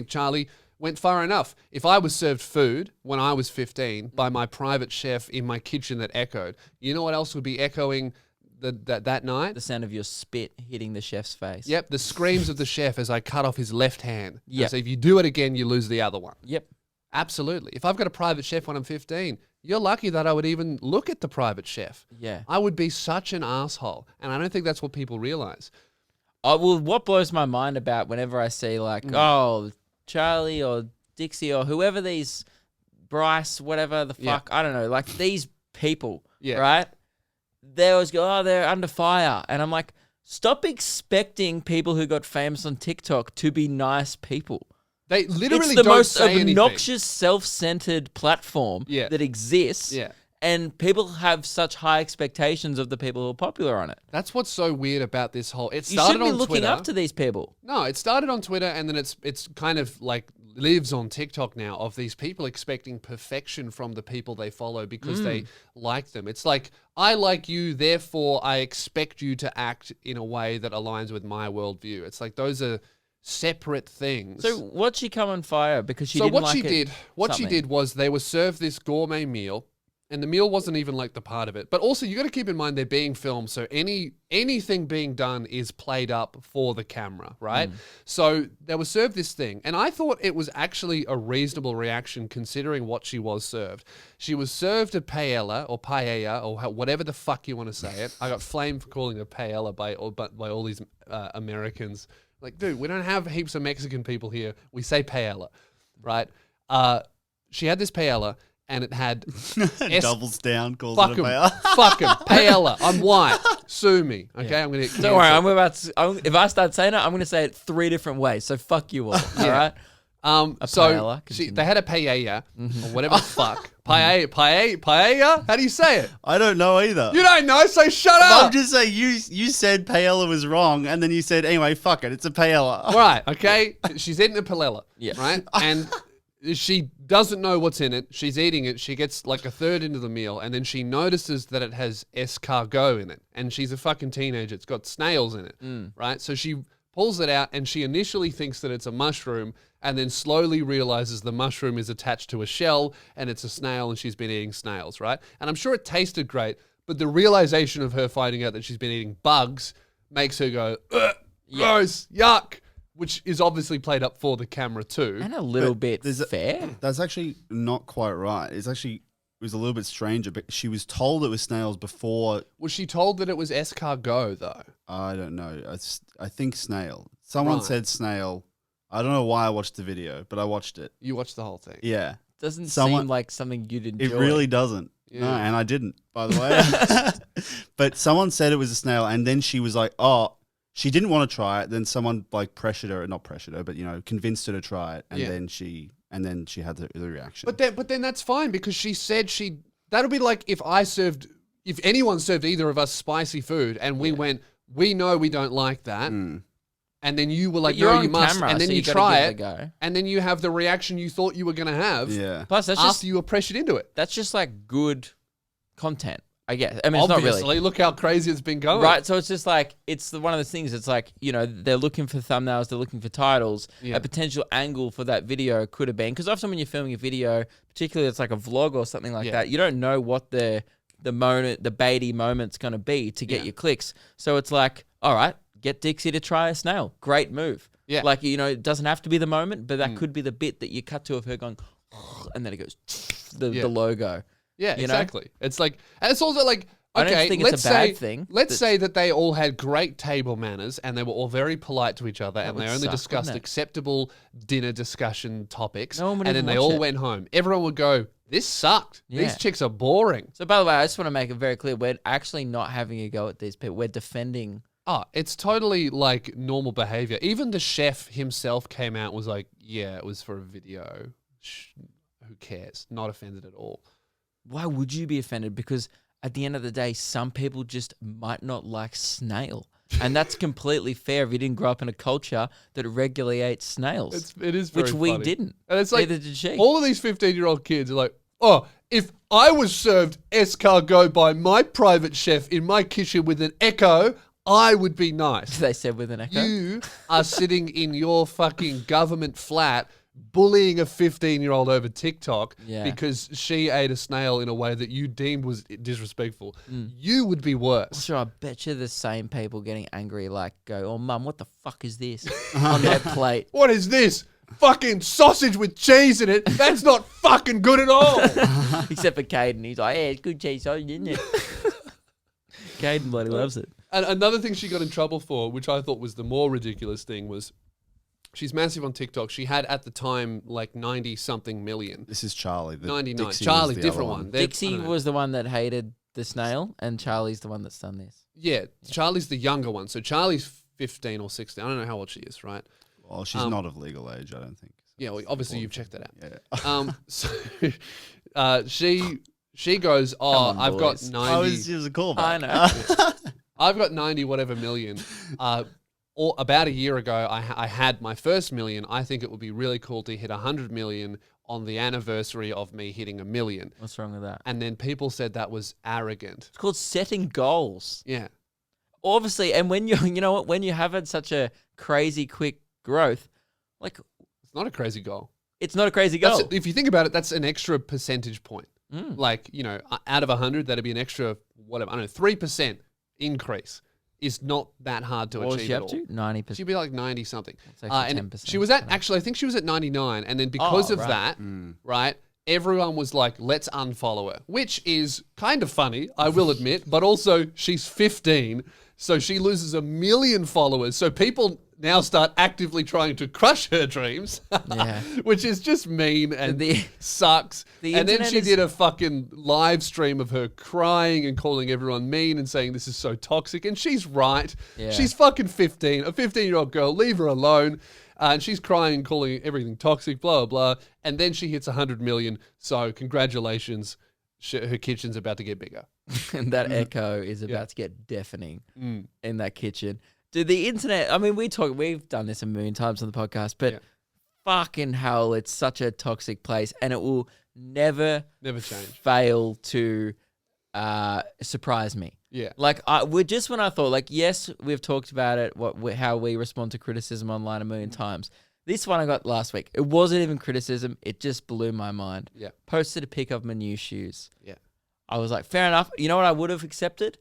Charlie went far enough. If I was served food when I was 15 by my private chef in my kitchen that echoed, you know what else would be echoing that night? The sound of your spit hitting the chef's face. Yep, the screams of the chef as I cut off his left hand. Yep. So if you do it again, you lose the other one. Yep. Absolutely. If I've got a private chef when I'm 15, you're lucky that I would even look at the private chef. Yeah. I would be such an asshole. And I don't think that's what people realize. What blows my mind about whenever I see like, oh, Charlie or Dixie or whoever these, Bryce, whatever the Yeah. fuck, I don't know, like these people, Yeah. right? They always go, oh, they're under fire. And I'm like, stop expecting people who got famous on TikTok to be nice people. They literally It's the don't most say anything. obnoxious, self-centered platform Yeah. that exists. Yeah. and people have such high expectations of the people who are popular on it. That's what's so weird about this whole. It You started shouldn't be on looking Twitter. up to these people. No, it started on Twitter, and then it's kind of like lives on TikTok now, of these people expecting perfection from the people they follow because they like them. It's like, I like you, therefore I expect you to act in a way that aligns with my worldview. It's like those are separate things. So what'd she come on fire because she So didn't what like she it? did, what she something? did was they were served this gourmet meal, and the meal wasn't even like the part of it. But also, you got to keep in mind they're being filmed, so anything being done is played up for the camera, right? So they were served this thing, and I thought it was actually a reasonable reaction considering what she was served. She was served a paella or paella or whatever the fuck you want to say it. I got flamed for calling it a paella by all these Americans. Like, dude, we don't have heaps of Mexican people here. We say paella, right? She had this paella, and it had Doubles down, calls fuck it a 'em, paella. fuck 'em, paella. I'm white. Sue me, okay? I'm gonna get Don't worry, cancelled. if I start saying it, I'm going to say it 3 different ways. So fuck you all. All right. So paella, they had a paella or whatever the fuck. Paella? How do you say it? I don't know either. You don't know, so shut I'm up. just saying, you said paella was wrong, and then you said, anyway, fuck it, it's a paella. Right, okay? She's eating a paella, Yeah. right? And she doesn't know what's in it. She's eating it. She gets like a third into the meal, and then she notices that it has escargot in it. And she's a fucking teenager. It's got snails in it, right? So she pulls it out, and she initially thinks that it's a mushroom, and then slowly realizes the mushroom is attached to a shell, and it's a snail, and she's been eating snails, right? And I'm sure it tasted great, but the realization of her finding out that she's been eating bugs makes her go, ugh, gross, yuck, which is obviously played up for the camera too. And a little bit there's a- fair. That's actually not quite right. It was a little bit stranger, but she was told it was snails before. Was she told that it was escargot though? I don't know. I think snail. Someone Right. said snail. I don't know why I watched the video, but I watched it. You watched the whole thing. Yeah. Doesn't Someone- seem like something you'd enjoy. It really doesn't. Yeah. No, and I didn't, by the way. But someone said it was a snail, and then she was like, oh, she didn't want to try it. Then someone like not pressured her, but convinced her to try it, and Yeah. then she had the reaction. But then that's fine because she said that'll be like if anyone served either of us spicy food and we went, we know we don't like that. And then you were like, You're no, on you must. camera, And then so you you gotta try give it. it a go. And then you have the reaction you thought you were going to have yeah. Plus, that's after just you were pressured into it. that's just like good content, I guess. I mean, it's not Obviously, really. look how crazy it's been going. Right, so it's just like one of those things. It's like they're looking for thumbnails, they're looking for titles. Yeah. A potential angle for that video could have been, because often when you're filming a video, particularly it's like a vlog or something like Yeah. that, you don't know what the baity moment's going to be to get Yeah. your clicks. So it's like, all right, get Dixie to try a snail. Great move. Yeah. Like it doesn't have to be the moment, but that could be the bit that you cut to of her going, and then it goes the logo. Yeah, You know? exactly. It's like, and it's also like, I don't okay, think it's let's a bad say, thing. Let's say that they all had great table manners and they were all very polite to each other and would they only suck, discussed wouldn't it? acceptable dinner discussion topics. No one would and then even they watch all it. went home. Everyone would go, this sucked. Yeah. These chicks are boring. So by the way, I just want to make it very clear, we're actually not having a go at these people. We're defending. Oh, it's totally like normal behavior. Even the chef himself came out and was like, yeah, it was for a video. Who cares? Not offended at all. Why would you be offended? Because at the end of the day, some people just might not like snail. And that's completely fair if you didn't grow up in a culture that regularly ate snails. It is very which we funny. didn't. And it's like, Neither did she. all of these 15-year-old kids are like, oh, if I was served escargot by my private chef in my kitchen with an Echo, I would be nice. They said with an echo. You are sitting in your fucking government flat bullying a 15-year-old over TikTok Yeah. because she ate a snail in a way that you deemed was disrespectful. You would be worse. Sure, I bet you the same people getting angry go, oh, mum, what the fuck is this on their plate? What is this? Fucking sausage with cheese in it? That's not fucking good at all. Except for Caden. He's like, yeah, it's good cheese sausage, isn't it? Caden bloody loves it. And another thing she got in trouble for, which I thought was the more ridiculous thing, was she's massive on TikTok. She had at the time like 90-something million. This is Charlie. 99. Dixie Charlie, was the different other one. They're- I Dixie don't know. was the one that hated the snail, and Charlie's the one that's done this. Yeah, Charlie's the younger one. So Charlie's 15 or 16. I don't know how old she is, right? Well, she's not of legal age, I don't think. Yeah, well, obviously you've checked that out. Yeah. So she She goes, "Oh, Come on, I've got boys. 90. It was a callback. I know. I've got 90 whatever million. Or about a year ago, I had my first million. I think it would be really cool to hit 100 million on the anniversary of me hitting a million." What's wrong with that? And then people said that was arrogant. It's called setting goals. Yeah. Obviously, and when you know what, when you have had such a crazy quick growth, like It's not a crazy goal. it's not a crazy goal. If you think about it, that's an extra percentage point. Mm. Like, out of 100, that'd be an extra, whatever, I don't know, 3% increase is not that hard to What was achieve she at up all. to? 90%. She'd be like 90 something. That's actually And 10%. she was actually, I think she was at 99. And then because Oh, of right. that, right, everyone was like, let's unfollow her, which is kind of funny, I will admit, but also she's 15. So she loses 1 million followers. So people now start actively trying to crush her dreams, Yeah. which is just mean and The- sucks. the And then internet she is- did a fucking live stream of her crying and calling everyone mean and saying this is so toxic. And she's right. Yeah. She's fucking 15, a 15-year-old girl. Leave her alone. And she's crying and calling everything toxic, blah, blah, blah. And then she hits 100 million. So congratulations. Her kitchen's about to get bigger. And that echo is about to get deafening in that kitchen. Dude, the internet, I mean, we've done this a million times on the podcast, but Yeah. fucking hell, it's such a toxic place and it will never Never change. fail to surprise me. Yeah. Like, when I thought, like, yes, we've talked about it, how we respond to criticism online a million times. This one I got last week. It wasn't even criticism. It just blew my mind. Yeah. Posted a pic of my new shoes. Yeah. I was like, fair enough. You know what I would have accepted?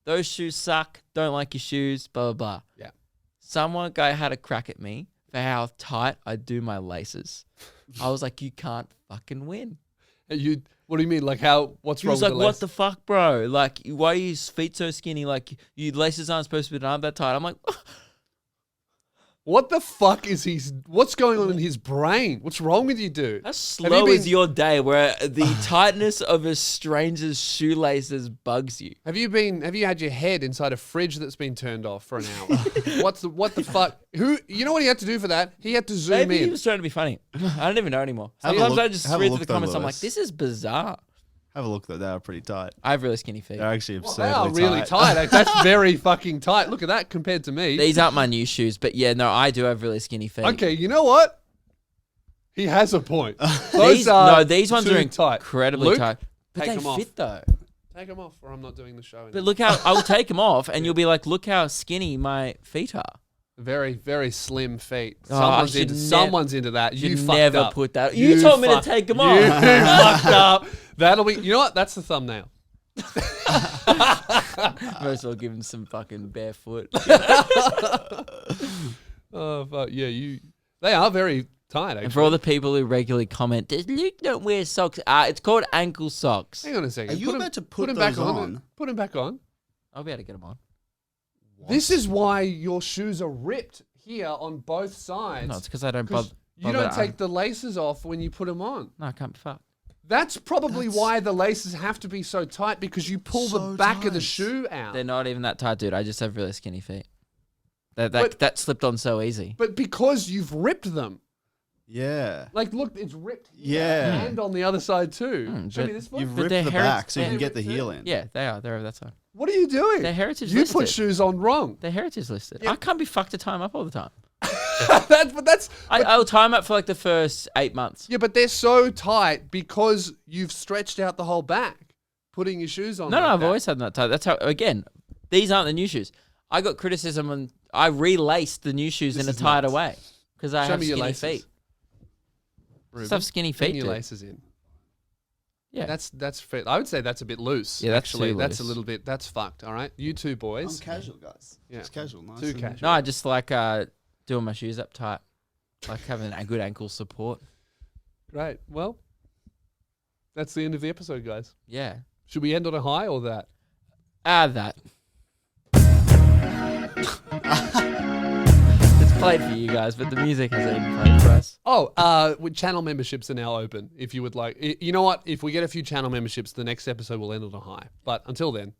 Those shoes suck. Don't like your shoes, blah, blah, blah. Yeah. Someone guy had a crack at me for how tight I do my laces. I was like, you can't fucking win. What do you mean? Like what's He wrong was with like, the what lace? the fuck, bro? Like, why are your feet so skinny? Like, your laces aren't supposed to be done that tight. I'm like, What the fuck is what's going on in his brain? What's wrong with you, dude? how Have slow you is been- your day where the tightness of a stranger's shoelaces bugs you? Have you had your head inside a fridge that's been turned off for an hour? What the fuck? You know what he had to do for that? He had to zoom Maybe he in. was trying to be funny. I don't even know anymore. Have a Sometimes look- I just have a read look through the though, comments. I'm like, Lewis. this is bizarre. Have a look though. They are pretty tight. I have really skinny feet. They're actually Well, absurdly they are really tight. That's very fucking tight. Look at that compared to me. These aren't my new shoes, but yeah, no, I do have really skinny feet. Okay, you know what? He has a point. These ones too are tight. incredibly Luke, tight. But take they them off. fit though. Take them off, or I'm not doing the show. But anymore. look how I'll take them off, and you'll be like, look how skinny my feet are. Very, very slim feet. Oh, I Someone's should into, ne- someone's into that. You should fucked never up. put that- You told me to take 'em off. You fucked up. That'll be. You know what? That's the thumbnail. Most of all, give him some fucking barefoot. Oh fuck yeah! They are very tight. Actually. And for all the people who regularly comment, does Luke not wear socks? It's called ankle socks. Hang on a second. Are you about to put him those back on? on? Put him back on. I'll be able to get them on. This is why your shoes are ripped here on both sides. No, it's because I don't 'Cause bother. you don't take the laces off when you put them on. No, I can't be fucked. That's probably why the laces have to be so tight, because you pull the So back of the tight. shoe out. They're not even that tight, dude. I just have really skinny feet. But- That slipped on so easy. But because you've ripped them. Yeah. Like, look, it's ripped here Yeah. and on the other side too. Show me but this foot. You've But ripped they're the heritage- back so you can they're- get the heel in. Yeah, they are. They're over that side. What are you doing? They're heritage You put listed. shoes on wrong. They're heritage listed. I can't be fucked to tie them up all the time. I'll tie them up for like the first 8 months. Yeah, but they're so tight because you've stretched out the whole back, putting your shoes on. No, like I've that. always had that tie. That's how, again, these aren't the new shoes. I got criticism and I relaced the new shoes This in a is tighter nuts. way because I Show have me your skinny laces. feet. Ruben, Just have skinny bring feet, your dude. laces in. Yeah. That's fair. I would say that's a bit loose. Yeah, that's actually. too That's a loose. little bit. That's fucked. All right, you two I'm boys. casual, guys. Yeah. It's casual. Nice. Too and- casual. No, I just like doing my shoes up tight. Like having a good ankle support. Great. Well, that's the end of the episode, guys. Yeah. Should we end on a high or that? That. It's played for you guys, but the music hasn't even played for us. Oh, channel memberships are now open. If you would like, you know what? If we get a few channel memberships, the next episode will end on a high. But until then.